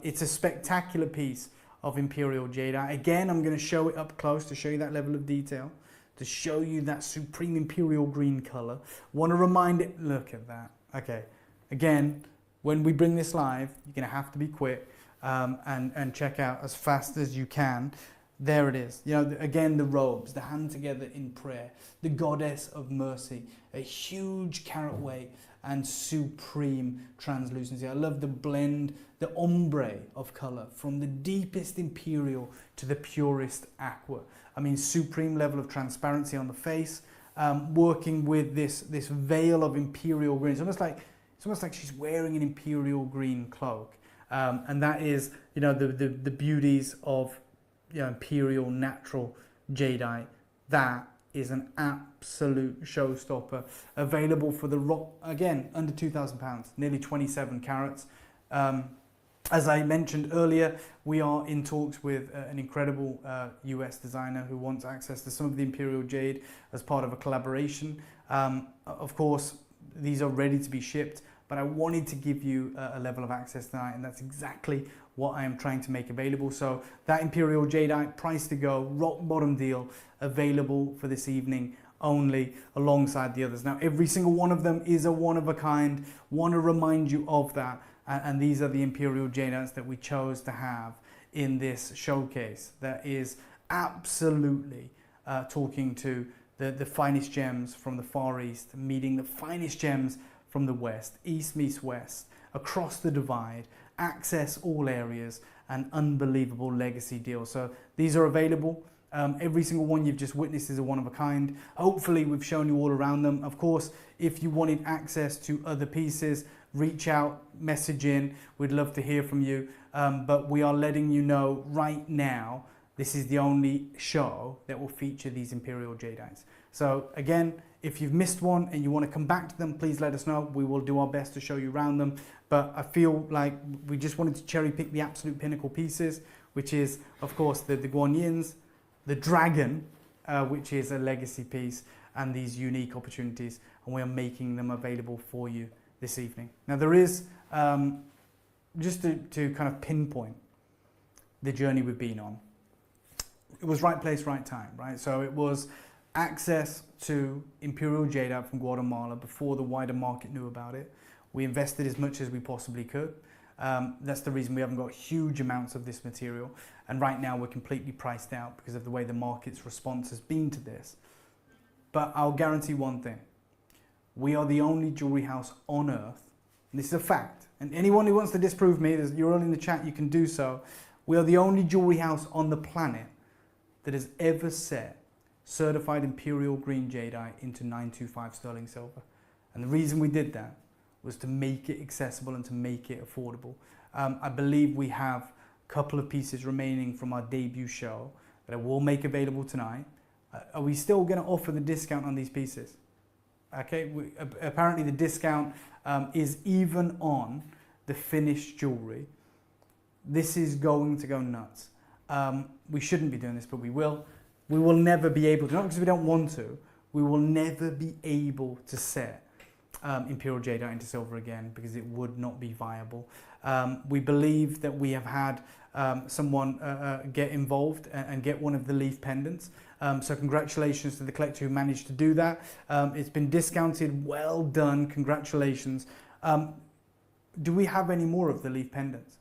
It's a spectacular piece of imperial jadeite. Again, I'm going to show it up close to show you that level of detail, to show you that supreme imperial green color. Want to remind it, look at that. Okay, again, when we bring this live, you're going to have to be quick and check out as fast as you can. There it is. Again, the robes, the hand together in prayer, the Goddess of Mercy, a huge carat weight and supreme translucency. I love the blend, the ombre of color from the deepest imperial to the purest aqua. I mean, supreme level of transparency on the face, working with this veil of imperial green. It's almost like she's wearing an imperial green cloak. And that is, the beauties of imperial natural jadeite. That is an absolute showstopper. Available for the rock, again, under £2,000, nearly 27 carats. As I mentioned earlier, we are in talks with an incredible US designer who wants access to some of the imperial jade as part of a collaboration. Of course, these are ready to be shipped, but I wanted to give you a level of access tonight, and that's exactly what I am trying to make available. So that imperial jadeite, price to go, rock bottom deal, available for this evening only, alongside the others. Now, every single one of them is a one of a kind. Want to remind you of that, and these are the imperial jadeites that we chose to have in this showcase. That is absolutely talking to the finest gems from the Far East, meeting the finest gems from the West. East meets West, across the divide, access all areas, an unbelievable legacy deal. So these are available. Every single one you've just witnessed is a one of a kind. Hopefully we've shown you all around them. Of course, if you wanted access to other pieces, reach out, message in. We'd love to hear from you. But we are letting you know right now, this is the only show that will feature these imperial jadeites. So again, if you've missed one and you want to come back to them, please let us know. We will do our best to show you around them. But I feel like we just wanted to cherry pick the absolute pinnacle pieces, which is, of course, the Guan Yins, the dragon, which is a legacy piece, and these unique opportunities. And we are making them available for you this evening. Now, there is, just to kind of pinpoint the journey we've been on, it was right place, right time, right? So it was access to imperial jadeite from Guatemala before the wider market knew about it. We invested as much as we possibly could. That's the reason we haven't got huge amounts of this material. And right now we're completely priced out because of the way the market's response has been to this. But I'll guarantee one thing. We are the only jewelry house on earth, and this is a fact, and anyone who wants to disprove me, you're all in the chat, you can do so. We are the only jewelry house on the planet that has ever set certified imperial green jadeite into 925 sterling silver. And the reason we did that was to make it accessible and to make it affordable. I believe we have a couple of pieces remaining from our debut show that I will make available tonight. Are we still going to offer the discount on these pieces? Okay, apparently the discount is even on the finished jewelry. This is going to go nuts. We shouldn't be doing this, but we will. We will never be able to, not because we don't want to, we will never be able to set imperial jadeite into silver again because it would not be viable. We believe that we have had someone get involved and get one of the leaf pendants. So congratulations to the collector who managed to do that. It's been discounted, well done, congratulations. Do we have any more of the leaf pendants?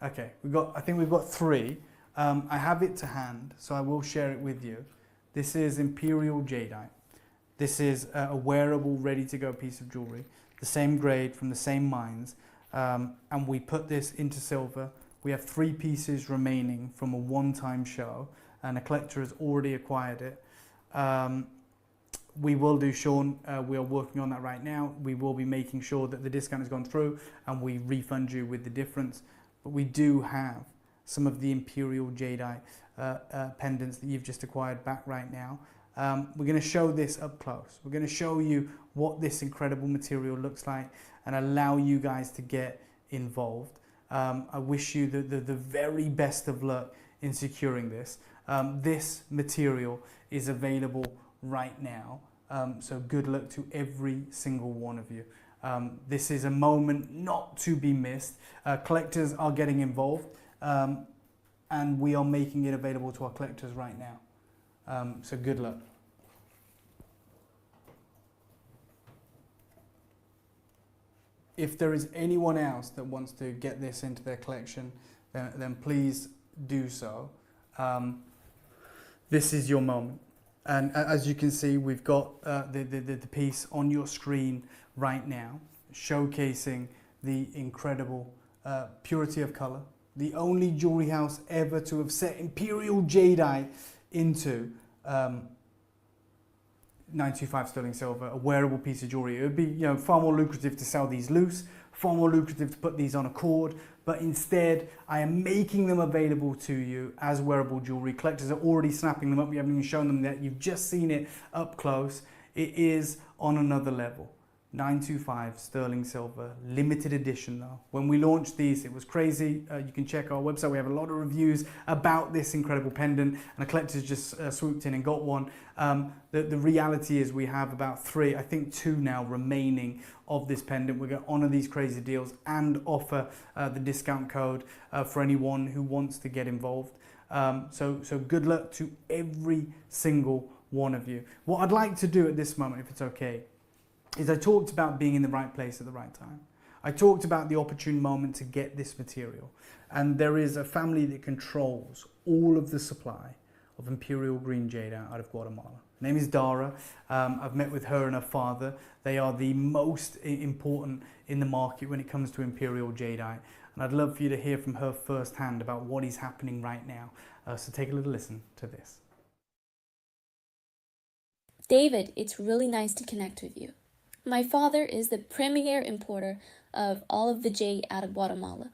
Okay, I think we've got 3. I have it to hand, so I will share it with you. This is imperial jadeite. This is a wearable, ready-to-go piece of jewelry, the same grade from the same mines, and we put this into silver. We have 3 pieces remaining from a one-time show, and a collector has already acquired it. We will do, Sean, we are working on that right now. We will be making sure that the discount has gone through and we refund you with the difference. But we do have some of the imperial jadeite pendants that you've just acquired back right now. We're going to show this up close. We're going to show you what this incredible material looks like and allow you guys to get involved. I wish you the very best of luck in securing this. This material is available right now, so good luck to every single one of you. This is a moment not to be missed. Collectors are getting involved, and we are making it available to our collectors right now. So good luck. If there is anyone else that wants to get this into their collection, then please do so. This is your moment. And as you can see, we've got the piece on your screen right now, showcasing the incredible purity of color. The only jewelry house ever to have set imperial jadeite into 925 sterling silver, a wearable piece of jewelry. It would be, far more lucrative to sell these loose, far more lucrative to put these on a cord, but instead I am making them available to you as wearable jewelry. Collectors are already snapping them up. We haven't even shown them yet. You've just seen it up close. It is on another level. 925 sterling silver, limited edition though. When we launched these, it was crazy. You can check our website. We have a lot of reviews about this incredible pendant, and a collector's just swooped in and got one. The reality is we have about 3, I think 2 now remaining of this pendant. We're going to honor these crazy deals and offer the discount code for anyone who wants to get involved. So good luck to every single one of you. What I'd like to do at this moment, if it's okay, is I talked about being in the right place at the right time. I talked about the opportune moment to get this material. And there is a family that controls all of the supply of imperial green jade out of Guatemala. Her name is Dara. I've met with her and her father. They are the most important in the market when it comes to imperial jadeite. And I'd love for you to hear from her firsthand about what is happening right now. So take a little listen to this. David, it's really nice to connect with you. My father is the premier importer of all of the jade out of Guatemala.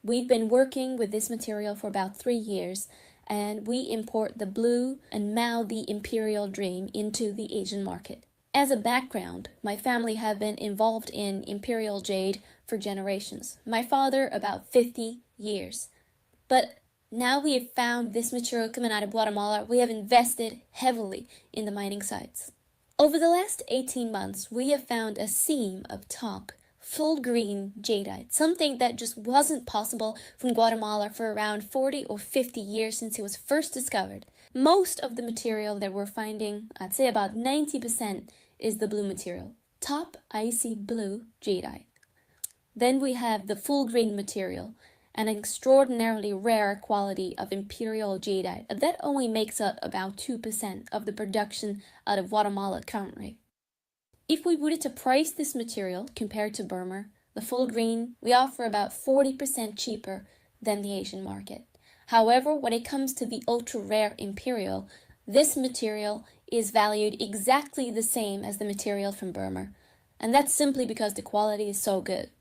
We've been working with this material for about 3 years, and we import the blue and now the imperial dream into the Asian market. As a background, my family have been involved in imperial jade for generations. My father about 50 years. But now we have found this material coming out of Guatemala, we have invested heavily in the mining sites. Over the last 18 months, we have found a seam of top, full green jadeite, something that just wasn't possible from Guatemala for around 40 or 50 years since it was first discovered. Most of the material that we're finding, I'd say about 90%, is the blue material. Top icy blue jadeite. Then we have the full green material, an extraordinarily rare quality of imperial jadeite that only makes up about 2% of the production out of Guatemala currently. If we were to price this material compared to Burma, the full green, we offer about 40% cheaper than the Asian market. However, when it comes to the ultra-rare imperial, this material is valued exactly the same as the material from Burma, and that's simply because the quality is so good.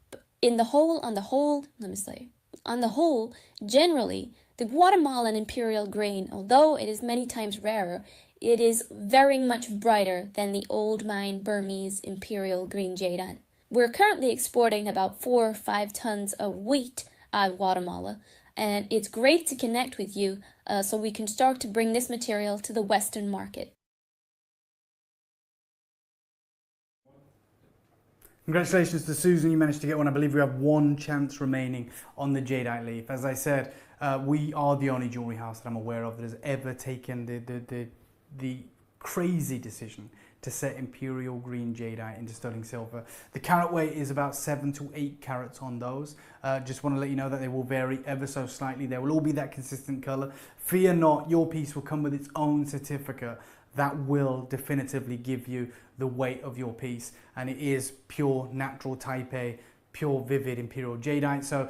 On the whole, generally, the Guatemalan imperial grain, although it is many times rarer, it is very much brighter than the old mine Burmese imperial green jadeite. We're currently exporting about 4 or 5 tons of wheat out of Guatemala, and it's great to connect with you so we can start to bring this material to the Western market. Congratulations to Susan, you managed to get one. I believe we have 1 chance remaining on the jadeite leaf. As I said, we are the only jewelry house that I'm aware of that has ever taken the crazy decision to set imperial green jadeite into sterling silver. The carat weight is about 7 to 8 carats on those. Just want to let you know that they will vary ever so slightly. They will all be that consistent color. Fear not, your piece will come with its own certificate that will definitively give you the weight of your piece, and it is pure natural type A, pure vivid imperial jadeite. So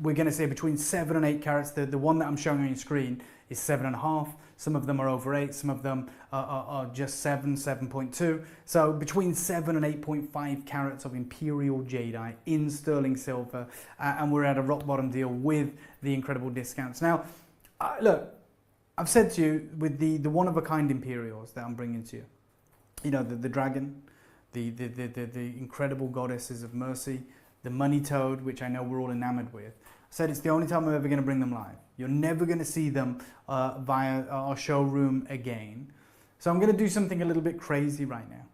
we're going to say between 7 and 8 carats. The one that I'm showing on your screen is 7.5. Some of them are over 8, some of them are just 7, 7.2. So between 7 and 8.5 carats of imperial jadeite in sterling silver, and we're at a rock bottom deal with the incredible discounts. Now, look, I've said to you, with the one-of-a-kind imperials that I'm bringing to you, you know, the dragon, the incredible goddesses of mercy, the money toad, which I know we're all enamored with. I said it's the only time I'm ever going to bring them live. You're never going to see them via our showroom again. So I'm going to do something a little bit crazy right now.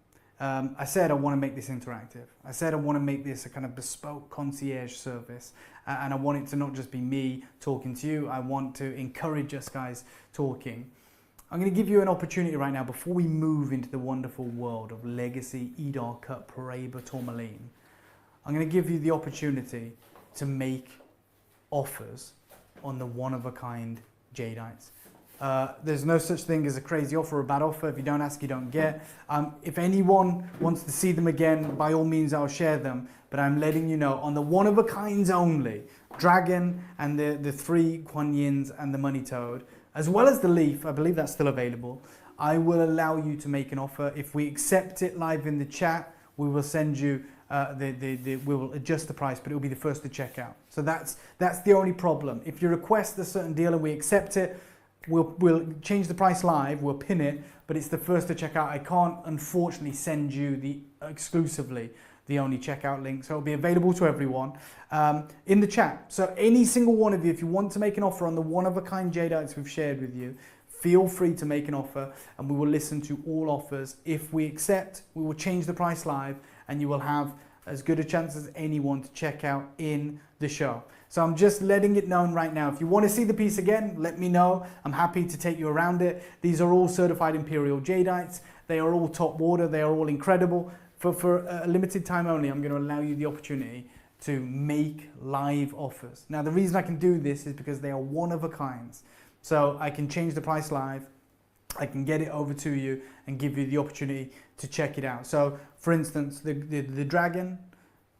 I said I want to make this interactive. I said I want to make this a kind of bespoke concierge service. And I want it to not just be me talking to you. I want to encourage us guys talking. I'm going to give you an opportunity right now before we move into the wonderful world of legacy Edar cut Paraiba tourmaline. I'm going to give you the opportunity to make offers on the one-of-a-kind jadeites. There's no such thing as a crazy offer or a bad offer. If you don't ask, you don't get. If anyone wants to see them again, by all means, I'll share them. But I'm letting you know, on the one-of-a-kinds only, dragon and the 3 Kuan Yins and the money toad, as well as the leaf, I believe that's still available, I will allow you to make an offer. If we accept it live in the chat, we will send you we will adjust the price, but it will be the first to check out. So that's the only problem. If you request a certain deal and we accept it, we'll change the price live, we'll pin it, but it's the first to check out. I can't unfortunately send you exclusively the only checkout link, so it'll be available to everyone in the chat. So any single one of you, if you want to make an offer on the one-of-a-kind jadeites we've shared with you, feel free to make an offer and we will listen to all offers. If we accept, we will change the price live and you will have as good a chance as anyone to check out in the show. So I'm just letting it known right now. If you want to see the piece again, let me know. I'm happy to take you around it. These are all certified imperial jadeites. They are all top water. They are all incredible. For a limited time only, I'm going to allow you the opportunity to make live offers. Now, the reason I can do this is because they are one of a kinds. So I can change the price live. I can get it over to you and give you the opportunity to check it out. So, for instance, the dragon,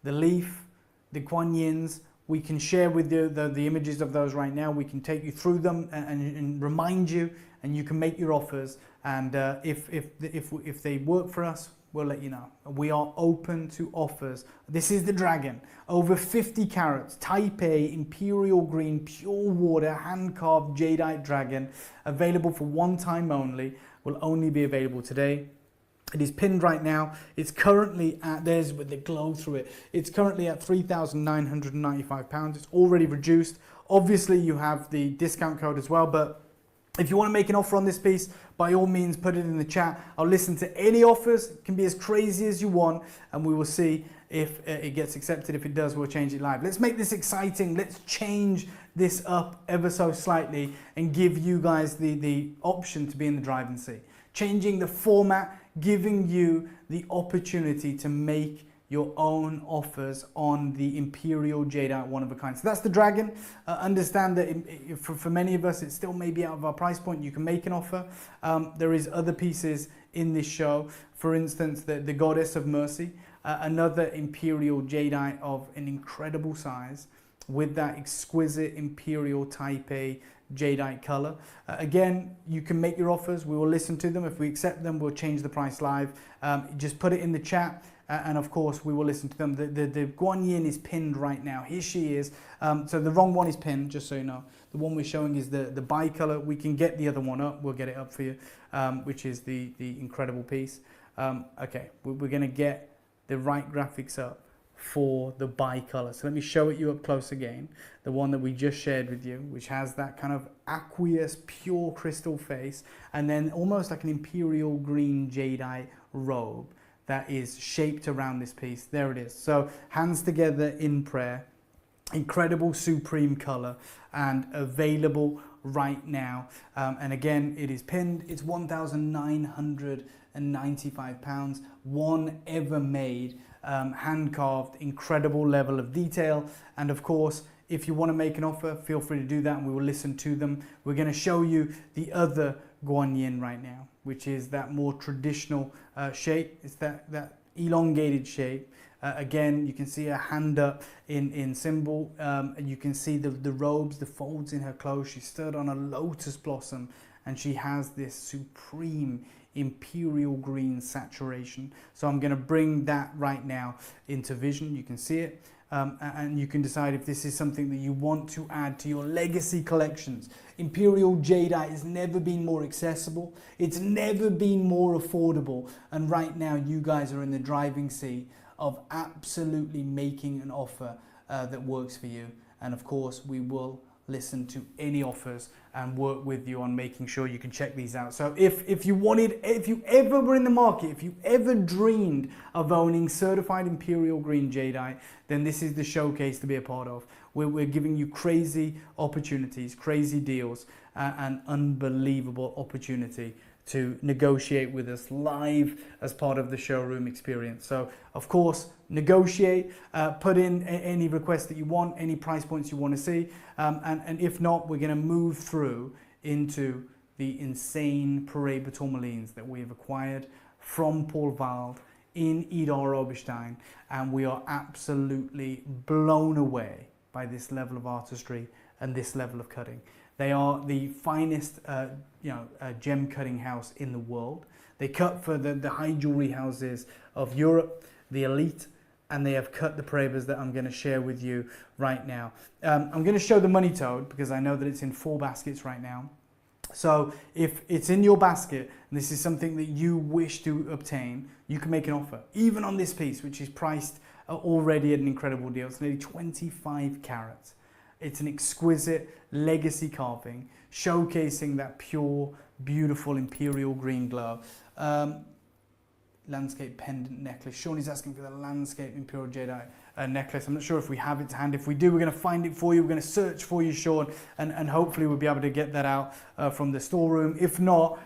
the leaf, the Kuan Yins, we can share with you the images of those right now. We can take you through them and remind you, and you can make your offers. And if they work for us, we'll let you know. We are open to offers. This is the dragon, over 50 carats, type A, imperial green, pure water, hand-carved jadeite dragon, available for one time only, will only be available today. It is pinned right now. It's currently at, there's with the glow through it, it's currently at £3,995. It's already reduced. Obviously you have the discount code as well, but if you want to make an offer on this piece, by all means, put it in the chat. I'll listen to any offers. It can be as crazy as you want, and we will see if it gets accepted. If it does, we'll change it live. Let's make this exciting. Let's change this up ever so slightly and give you guys the option to be in the driving seat. Changing the format, giving you the opportunity to make your own offers on the imperial jadeite one of a kind. So that's the dragon. Understand that for many of us it still may be out of our price point. You can make an offer. There is other pieces in this show, for instance the goddess of mercy, another imperial jadeite of an incredible size with that exquisite imperial type A jadeite color. Again, you can make your offers. We will listen to them. If we accept them, we'll change the price live. Just put it in the chat. And of course, we will listen to them. The Kuan Yin is pinned right now. Here she is. So the wrong one is pinned, just so you know. The one we're showing is the bicolor. We can get the other one up. We'll get it up for you, which is the incredible piece. Okay, we're going to get the right graphics up for the bicolor. So let me show it you up close again. The one that we just shared with you, which has that kind of aqueous, pure crystal face, and then almost like an imperial green jadeite robe that is shaped around this piece. There it is. So hands together in prayer, incredible supreme color, and available right now. And again, it is pinned. It's £1,995, one ever made, hand carved, incredible level of detail. And of course, if you want to make an offer, feel free to do that and we will listen to them. We're going to show you the other guanyin right now, which is that more traditional shape. It's that elongated shape. Again, you can see her hand up in symbol. You can see the robes, the folds in her clothes. She stood on a lotus blossom and she has this supreme imperial green saturation. So I'm going to bring that right now into vision. You can see it. And you can decide if this is something that you want to add to your legacy collections. Imperial jadeite has never been more accessible. It's never been more affordable. And right now you guys are in the driving seat of absolutely making an offer that works for you. And of course, we will listen to any offers and work with you on making sure you can check these out. So if you ever were in the market, if you ever dreamed of owning certified imperial green jadeite, then this is the showcase to be a part of. We're giving you crazy opportunities, crazy deals, and unbelievable opportunity to negotiate with us live as part of the showroom experience. So of course, negotiate, put in any requests that you want, any price points you want to see, and if not, we're going to move through into the insane Paraiba tourmalines that we have acquired from Paul Wald in Idar Oberstein, and we are absolutely blown away by this level of artistry and this level of cutting. They are the finest gem cutting house in the world. They cut for the high jewelry houses of Europe, the elite, and they have cut the Paraibas that I'm going to share with you right now. I'm going to show the money toad because I know that it's in 4 baskets right now. So if it's in your basket and this is something that you wish to obtain, you can make an offer, even on this piece, which is priced already at an incredible deal. It's nearly 25 carats. It's an exquisite legacy carving, showcasing that pure, beautiful imperial green glow. Landscape pendant necklace. Sean is asking for the landscape imperial jadeite necklace. I'm not sure if we have it to hand. If we do, we're going to find it for you. We're going to search for you, Sean, and hopefully we'll be able to get that out from the storeroom. If not,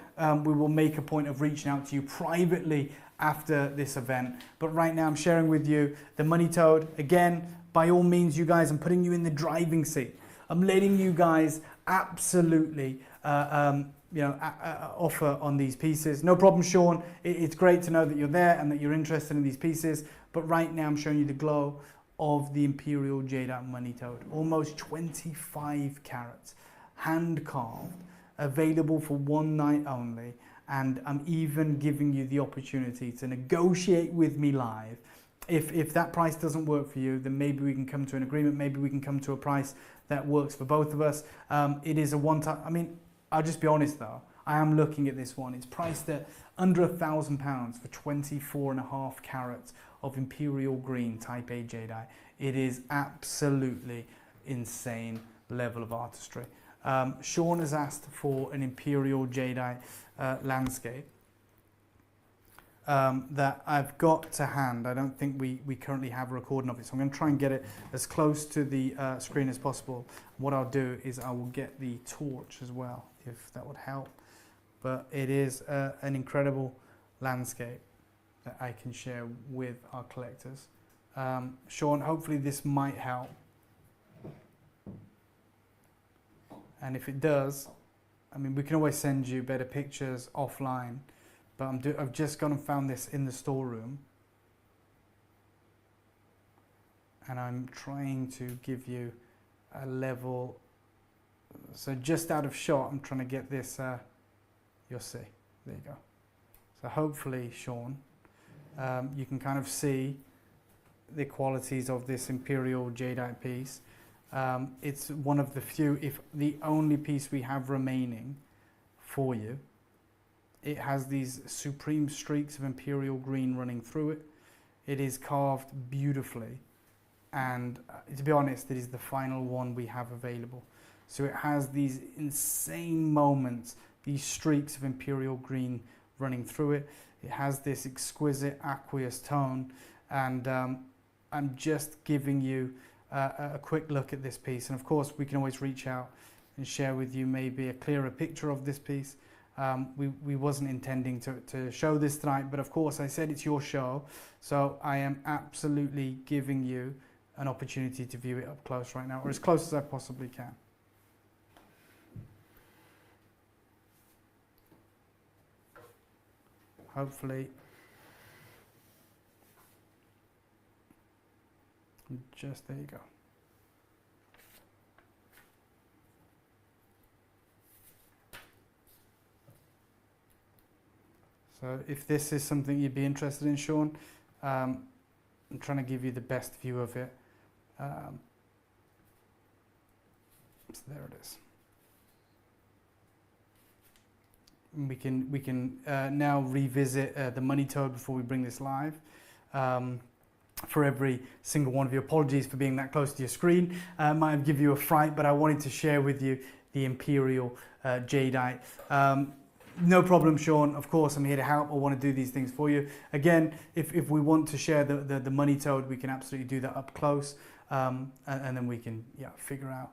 we will make a point of reaching out to you privately after this event. But right now I'm sharing with you the money toad. Again, by all means, you guys, I'm putting you in the driving seat. I'm letting you guys absolutely offer on these pieces. No problem, Sean. It's great to know that you're there and that you're interested in these pieces. But right now I'm showing you the glow of the imperial jadeite money toad. Almost 25 carats, hand carved, available for one night only. And I'm even giving you the opportunity to negotiate with me live. If that price doesn't work for you, then maybe we can come to an agreement. Maybe we can come to a price that works for both of us. It is a one-time. I mean, I'll just be honest though. I am looking at this one. It's priced at under £1,000 for 24.5 carats of imperial green type A jadeite. It is absolutely insane level of artistry. Sean has asked for an imperial jadeite landscape. That I've got to hand. I don't think we currently have a recording of it, so I'm going to try and get it as close to the screen as possible. What I'll do is I will get the torch as well, if that would help. But it is an incredible landscape that I can share with our collectors. Sean, hopefully this might help. And if it does, I mean, we can always send you better pictures offline. But I've just gone and found this in the storeroom. And I'm trying to give you a level. So just out of shot, I'm trying to get this. You'll see. There you go. So hopefully, Sean, you can kind of see the qualities of this imperial jadeite piece. It's one of the few, if the only piece we have remaining for you. It has these supreme streaks of imperial green running through it. It is carved beautifully. And to be honest, it is the final one we have available. So it has these insane moments, these streaks of imperial green running through it. It has this exquisite aqueous tone. And I'm just giving you a quick look at this piece. And of course, we can always reach out and share with you maybe a clearer picture of this piece. We wasn't intending to show this tonight, but of course I said it's your show, so I am absolutely giving you an opportunity to view it up close right now, or as close as I possibly can. Hopefully, just there you go. So if this is something you'd be interested in, Sean, I'm trying to give you the best view of it. So there it is. And we can now revisit the money toad before we bring this live. For every single one of you, apologies for being that close to your screen. Might have given you a fright, but I wanted to share with you the imperial jadeite. No problem, Sean. Of course, I'm here to help. I want to do these things for you. Again, if we want to share the money toad, we can absolutely do that up close, and then we can figure out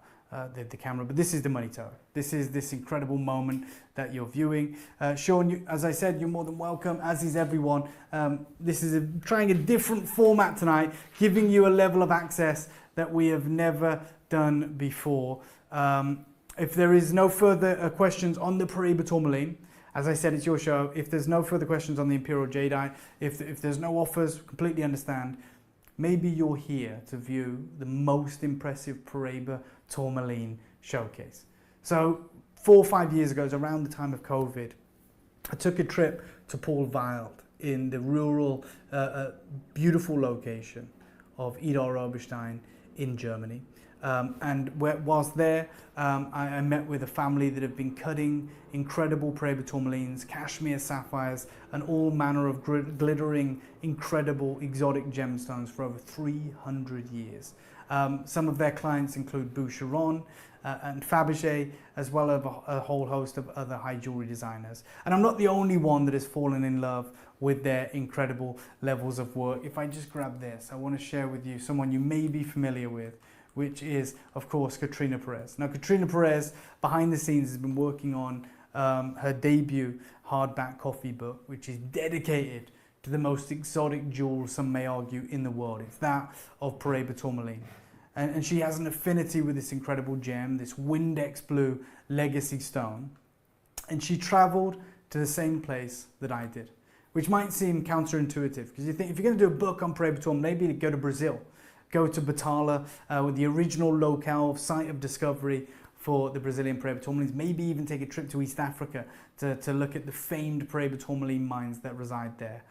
the camera. But this is the money toad. This is this incredible moment that you're viewing. Sean, as I said, you're more than welcome, as is everyone. This is trying a different format tonight, giving you a level of access that we have never done before. If there is no further questions on the Paraiba tourmaline, as I said, it's your show. If there's no further questions on the imperial jadeite, if there's no offers, completely understand. Maybe you're here to view the most impressive Paraiba tourmaline showcase. So 4 or 5 years ago, it was around the time of COVID, I took a trip to Paul Wild in the rural, beautiful location of Idar-Oberstein in Germany. And whilst there, I met with a family that have been cutting incredible Paraiba tourmalines, cashmere sapphires, and all manner of glittering, incredible, exotic gemstones for over 300 years. Some of their clients include Boucheron and Fabergé, as well as a whole host of other high jewelry designers. And I'm not the only one that has fallen in love with their incredible levels of work. If I just grab this, I want to share with you someone you may be familiar with, which is, of course, Katrina Perez. Now, Katrina Perez, behind the scenes, has been working on her debut hardback coffee book, which is dedicated to the most exotic jewel, some may argue, in the world. It's that of Paraiba tourmaline. And she has an affinity with this incredible gem, this Windex blue legacy stone. And she traveled to the same place that I did, which might seem counterintuitive, because you think if you're going to do a book on Paraiba tourmaline, maybe go to Brazil. Go to Batala, with the original locale, site of discovery for the Brazilian Paraiba tourmalines. Maybe even take a trip to East Africa to look at the famed Paraiba tourmaline mines that reside there.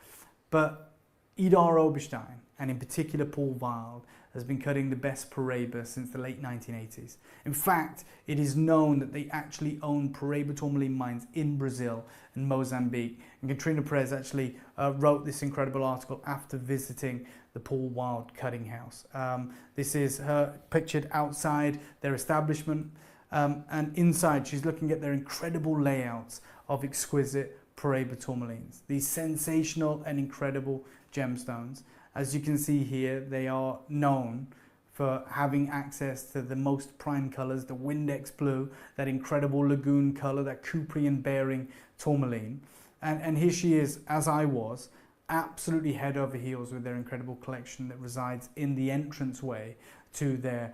But Idar-Oberstein, and in particular Paul Wild, has been cutting the best Paraiba since the late 1980s. In fact, it is known that they actually own Paraiba tourmaline mines in Brazil and Mozambique. And Katrina Perez actually wrote this incredible article after visiting the Paul Wild cutting house. This is her pictured outside their establishment, and inside she's looking at their incredible layouts of exquisite Paraiba tourmalines, these sensational and incredible gemstones. As you can see here, they are known for having access to the most prime colors, the Windex blue, that incredible lagoon color, that Cuprian bearing tourmaline. And here she is, as I was, absolutely head over heels with their incredible collection that resides in the entranceway to their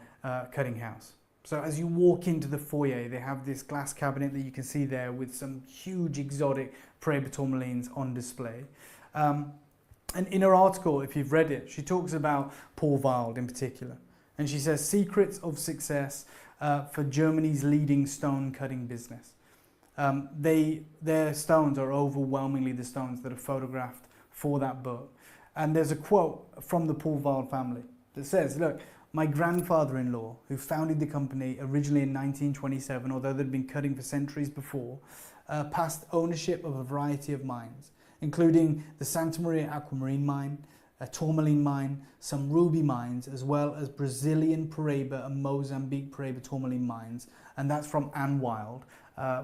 cutting house. So as you walk into the foyer, they have this glass cabinet that you can see there with some huge exotic Paraiba tourmalines on display. And in her article, if you've read it, she talks about Paul Wild in particular. And she says, secrets of success for Germany's leading stone cutting business. Their stones are overwhelmingly the stones that are photographed for that book. And there's a quote from the Paul Wild family that says, look, my grandfather-in-law, who founded the company originally in 1927, although they'd been cutting for centuries before, passed ownership of a variety of mines, including the Santa Maria Aquamarine mine, a tourmaline mine, some ruby mines, as well as Brazilian Paraiba and Mozambique Paraiba tourmaline mines. And that's from Anne Wild,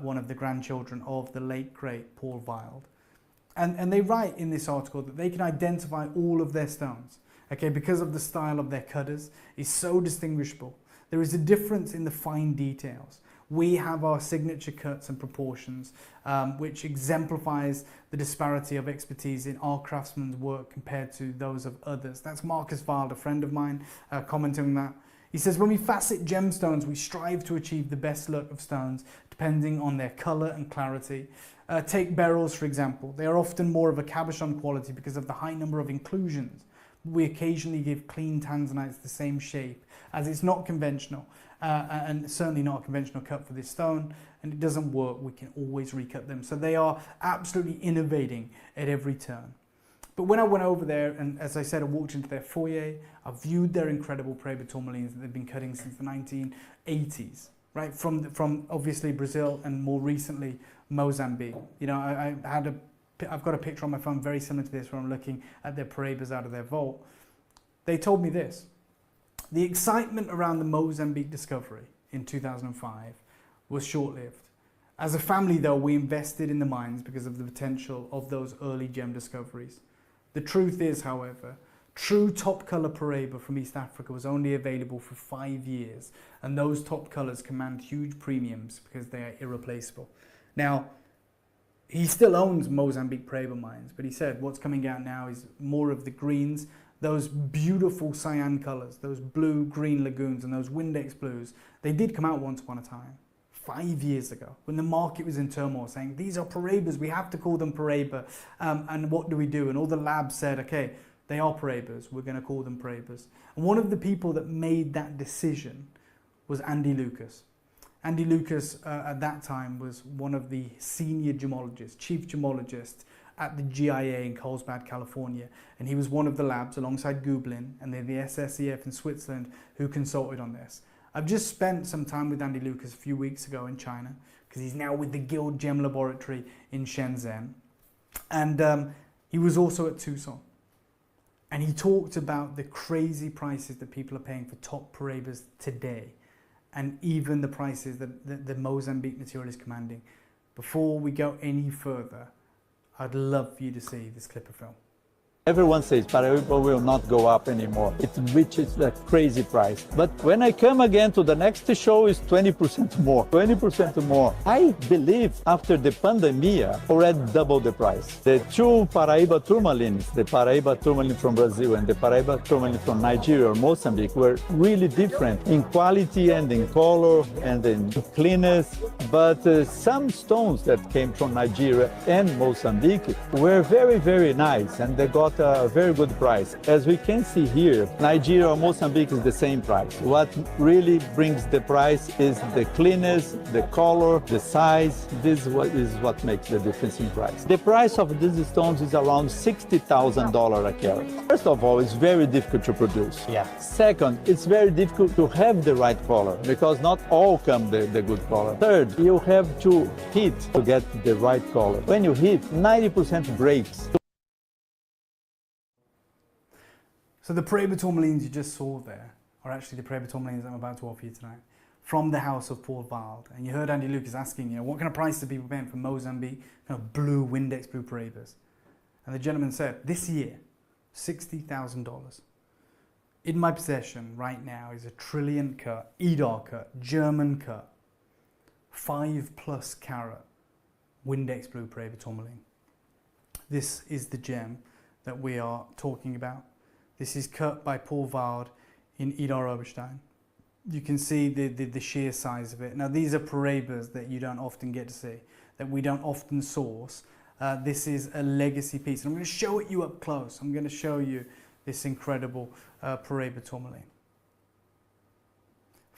one of the grandchildren of the late, great Paul Wild. And they write in this article that they can identify all of their stones, okay, because of the style of their cutters is so distinguishable. There is a difference in the fine details, We have our signature cuts and proportions, which exemplifies the disparity of expertise in our craftsman's work compared to those of others. That's Marcus Wilde, a friend of mine, commenting on that. He says, when we facet gemstones, we strive to achieve the best look of stones, depending on their colour and clarity. Take beryls, for example. They are often more of a cabochon quality because of the high number of inclusions. We occasionally give clean tanzanites the same shape, as it's not conventional, and certainly not a conventional cut for this stone, and it doesn't work. We can always recut them. So they are absolutely innovating at every turn. But when I went over there, and as I said, I walked into their foyer, I viewed their incredible Paraiba tourmalines that they've been cutting since the 1980s, right? From obviously Brazil and more recently Mozambique. You know, I've got a picture on my phone very similar to this where I'm looking at their Paraibas out of their vault. They told me this: the excitement around the Mozambique discovery in 2005 was short-lived. As a family, though, we invested in the mines because of the potential of those early gem discoveries. The truth is, however, true top colour Paraiba from East Africa was only available for 5 years, and those top colours command huge premiums because they are irreplaceable. Now, he still owns Mozambique Paraiba mines, but he said what's coming out now is more of the greens, those beautiful cyan colours, those blue-green lagoons and those Windex blues. They did come out once upon a time, 5 years ago, when the market was in turmoil, saying these are Paraibas, we have to call them Paraiba, and what do we do? And all the labs said, okay, they are Paraibas, we're going to call them Paraibas. And one of the people that made that decision was Andy Lucas. Andy Lucas at that time was one of the senior gemologists, chief gemologist at the GIA in Carlsbad, California. And he was one of the labs alongside Gublin and then the SSEF in Switzerland who consulted on this. I've just spent some time with Andy Lucas a few weeks ago in China because he's now with the Guild Gem Laboratory in Shenzhen. And he was also at Tucson. And he talked about the crazy prices that people are paying for top Paraibas today, and even the prices that the Mozambique material is commanding. Before we go any further, I'd love for you to see this clip of film. Everyone says Paraiba will not go up anymore. It reaches a crazy price. But when I come again to the next show, is 20% more, 20% more. I believe after the pandemic, already doubled the price. The two Paraiba tourmalines, the Paraiba tourmaline from Brazil and the Paraiba tourmaline from Nigeria or Mozambique, were really different in quality and in color and in cleanness. But some stones that came from Nigeria and Mozambique were very, very nice, and they got a very good price. As we can see here, Nigeria or Mozambique is the same price. What really brings the price is the cleanness, the color, the size. This is what makes the difference in price. The price of these stones is around $60,000 a carat. First of all, it's very difficult to produce. Yeah. Second, it's very difficult to have the right color because not all come the good color. Third, you have to heat to get the right color. When you heat, 90% breaks. So the Paraiba tourmalines you just saw there are actually the Paraiba tourmalines I'm about to offer you tonight from the house of Paul Wilde. And you heard Andy Lucas asking, what kind of price do people pay for Mozambique, blue, Windex blue Paraibas? And the gentleman said, this year, $60,000. In my possession right now is a trillion cut, Edar cut, German cut, 5+ carat Windex blue Paraiba tourmaline. This is the gem that we are talking about. This is cut by Paul Wilde in Idar Oberstein. You can see the sheer size of it. Now these are Paraibas that you don't often get to see, that we don't often source. This is a legacy piece. And I'm going to show it you up close. I'm going to show you this incredible Paraiba tourmaline.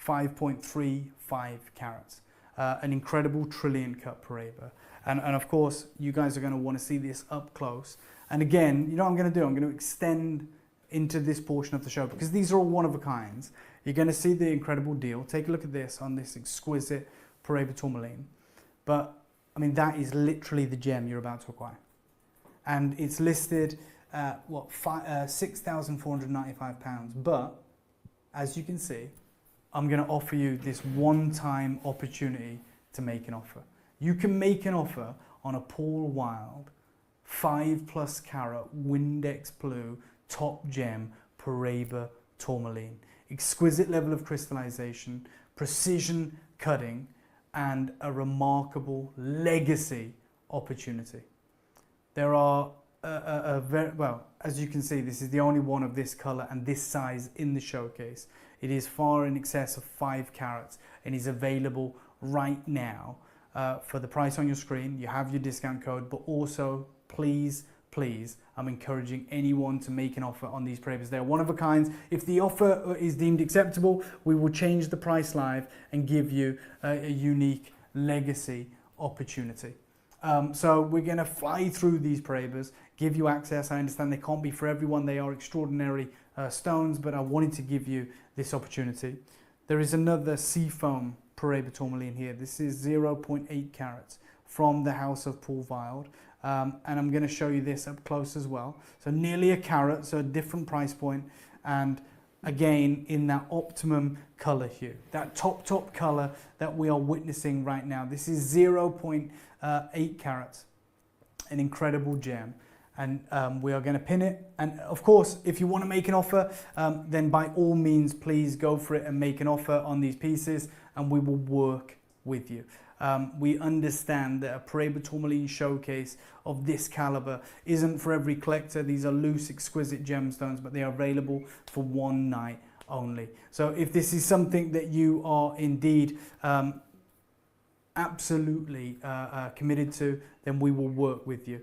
5.35 carats. An incredible trillion cut Paraiba. And of course, you guys are going to want to see this up close. And again, you know what I'm going to do? I'm going to extend into this portion of the show because these are all one of a kinds. You're going to see the incredible deal. Take a look at this on this exquisite Paraiba tourmaline. But I mean, that is literally the gem you're about to acquire. And it's listed at £6,495. But as you can see, I'm going to offer you this one-time opportunity to make an offer. You can make an offer on a Paul Wilde 5+ carat Windex blue top gem Paraiba tourmaline. Exquisite level of crystallization, precision cutting, and a remarkable legacy opportunity. There are very, well, as you can see, this is the only one of this color and this size in the showcase. It is far in excess of 5 carats and is available right now for the price on your screen. You have your discount code, but also please, I'm encouraging anyone to make an offer on these Paraibas. They're one of a kind. If the offer is deemed acceptable, we will change the price live and give you a unique legacy opportunity. So we're going to fly through these Paraibas, give you access. I understand they can't be for everyone. They are extraordinary stones, but I wanted to give you this opportunity. There is another seafoam Paraiba tourmaline here. This is 0.8 carats from the house of Paul Wild. And I'm going to show you this up close as well. So nearly a carat, so a different price point. And again, in that optimum color hue, that top color that we are witnessing right now. This is 0.8 carats, an incredible gem. And we are going to pin it. And of course, if you want to make an offer, then by all means, please go for it and make an offer on these pieces and we will work with you. We understand that a Paraiba tourmaline showcase of this caliber isn't for every collector. These are loose, exquisite gemstones, but they are available for one night only. So if this is something that you are indeed absolutely committed to, then we will work with you.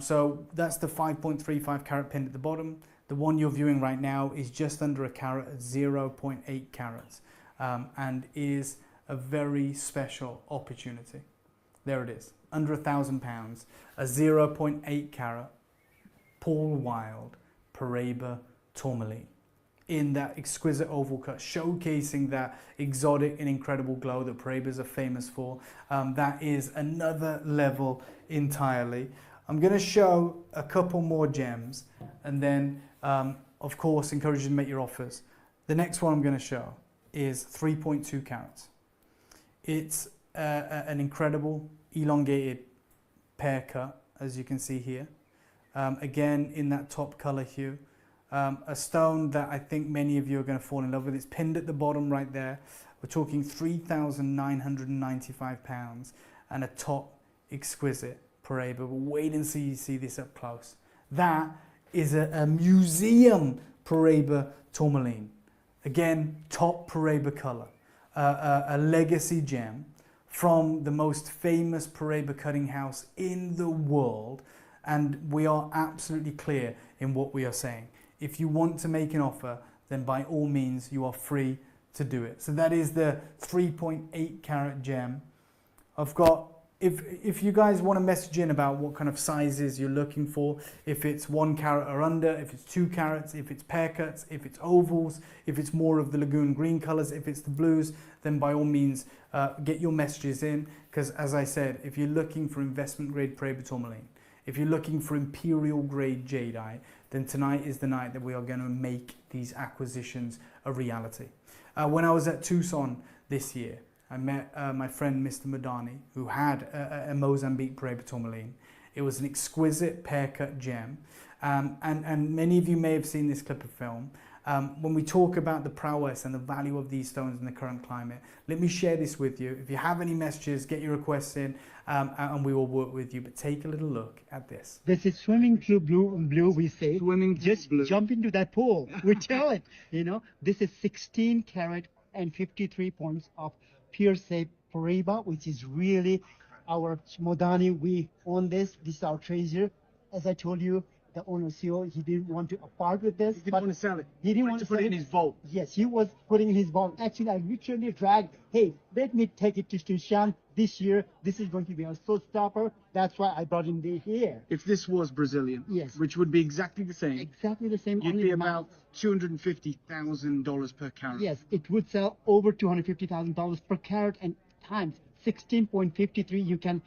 So that's the 5.35 carat pin at the bottom. The one you're viewing right now is just under a carat at 0.8 carats and is a very special opportunity. There it is, under £1,000, a 0.8 carat Paul Wild Paraiba tourmaline in that exquisite oval cut, showcasing that exotic and incredible glow that Paraibas are famous for. That is another level entirely. I'm going to show a couple more gems and then, of course, encourage you to make your offers. The next one I'm going to show is 3.2 carats. It's an incredible elongated pear cut, as you can see here. Again, in that top color hue. A stone that I think many of you are going to fall in love with. It's pinned at the bottom right there. We're talking £3,995 and a top exquisite Paraiba. But wait and see you see this up close. That is a museum Paraiba tourmaline. Again, top Paraiba color. A legacy gem from the most famous Paraiba cutting house in the world, and we are absolutely clear in what we are saying. If you want to make an offer, then by all means you are free to do it. So that is the 3.8 carat gem. I've got, if you guys want to message in about what kind of sizes you're looking for, if it's 1 carat or under, if it's 2 carats, if it's pear cuts, if it's ovals, if it's more of the lagoon green colors, if it's the blues, then by all means get your messages in, because as I said, if you're looking for investment grade Paraiba tourmaline, if you're looking for imperial grade jadeite, then tonight is the night that we are going to make these acquisitions a reality. When I was at Tucson this year, I met my friend Mr. Madani, who had a Mozambique Paraiba tourmaline. It was an exquisite pear-cut gem. And many of you may have seen this clip of film. When we talk about the prowess and the value of these stones in the current climate, let me share this with you. If you have any messages, get your requests in and we will work with you. But take a little look at this. This is swimming through blue, we say. Swimming through Just blue. jump into that pool. We tell it, you know. This is 16 carat and 53 points of pure safe Paraiba, which is really our Modani. We own this. This is our treasure. As I told you, the owner CEO, he didn't want to part with this. He didn't want to sell it. He didn't want to put sell it in his vault. Yes, he was putting in his vault. Actually, I literally dragged, hey, let me take it to Shan this year. This is going to be a showstopper. That's why I brought him here. If this was Brazilian, Yes. which would be exactly the same, Exactly the same. you'd only be amount. about $250,000 per carat. Yes, it would sell over $250,000 per carat, and times 16.53. You can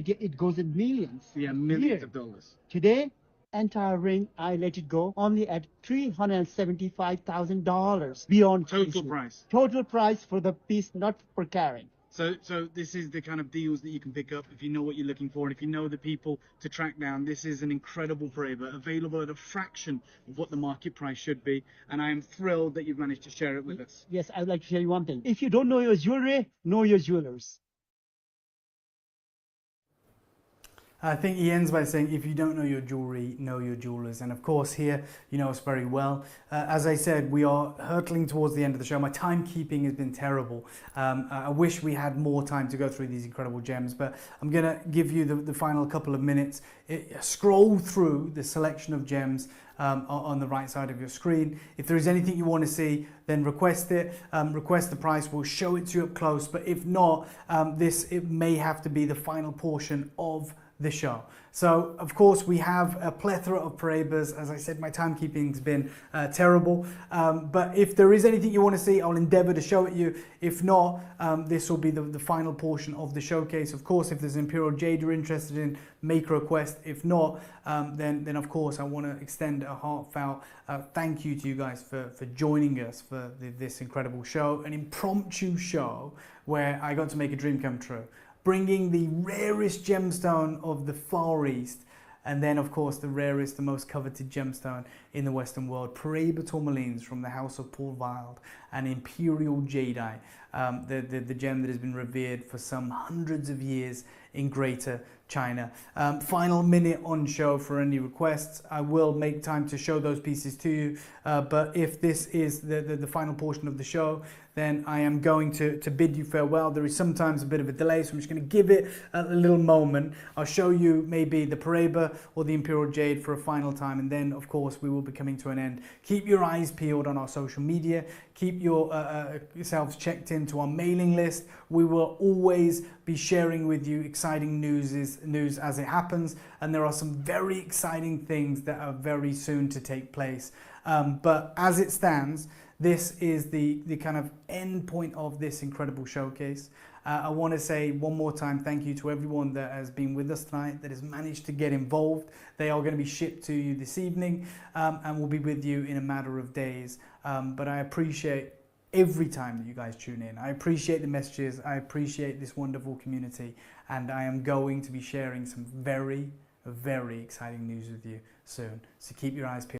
get it goes in millions. Yeah, millions Here. of dollars. Today, entire ring, I let it go only at $375,000 beyond Total issue. price. Total price for the piece, not per carat. So this is the kind of deals that you can pick up if you know what you're looking for, and if you know the people to track down. This is an incredible Paraiba, available at a fraction of what the market price should be, and I am thrilled that you've managed to share it with us. Yes, I would like to tell you one thing. If you don't know your jewelry, know your jewelers. I think he ends by saying, if you don't know your jewelry, know your jewelers. And of course, here, you know us very well. As I said, we are hurtling towards the end of the show. My timekeeping has been terrible. I wish we had more time to go through these incredible gems, but I'm going to give you the final couple of minutes. Scroll through the selection of gems on the right side of your screen. If there is anything you want to see, then request it. Request the price. We'll show it to you up close. But if not, it may have to be the final portion of the show. So of course we have a plethora of Paraibas. As I said, my timekeeping's been terrible, but if there is anything you want to see, I'll endeavor to show it you. If not, this will be the final portion of the showcase. Of course, if there's Imperial Jade you're interested in, make a request. If not, then of course I want to extend a heartfelt thank you to you guys for joining us for this incredible show, an impromptu show where I got to make a dream come true, bringing the rarest gemstone of the Far East, and then of course the rarest, the most coveted gemstone in the Western world, Paraiba tourmalines from the House of Paul Wild, and imperial jadeite, the gem that has been revered for some hundreds of years in Greater China. Final minute on show for any requests. I will make time to show those pieces to you, but if this is the final portion of the show, then I am going to bid you farewell. There is sometimes a bit of a delay, so I'm just going to give it a little moment. I'll show you maybe the Paraiba or the Imperial Jade for a final time, and then of course we will be coming to an end. Keep your eyes peeled on our social media. Keep yourselves checked into our mailing list. We will always be sharing with you exciting news as it happens, and there are some very exciting things that are very soon to take place. But as it stands, this is the kind of end point of this incredible showcase. I want to say one more time thank you to everyone that has been with us tonight, that has managed to get involved. They are going to be shipped to you this evening, and will be with you in a matter of days. But I appreciate every time that you guys tune in. I appreciate the messages. I appreciate this wonderful community, and I am going to be sharing some very, very exciting news with you soon. So keep your eyes peeled.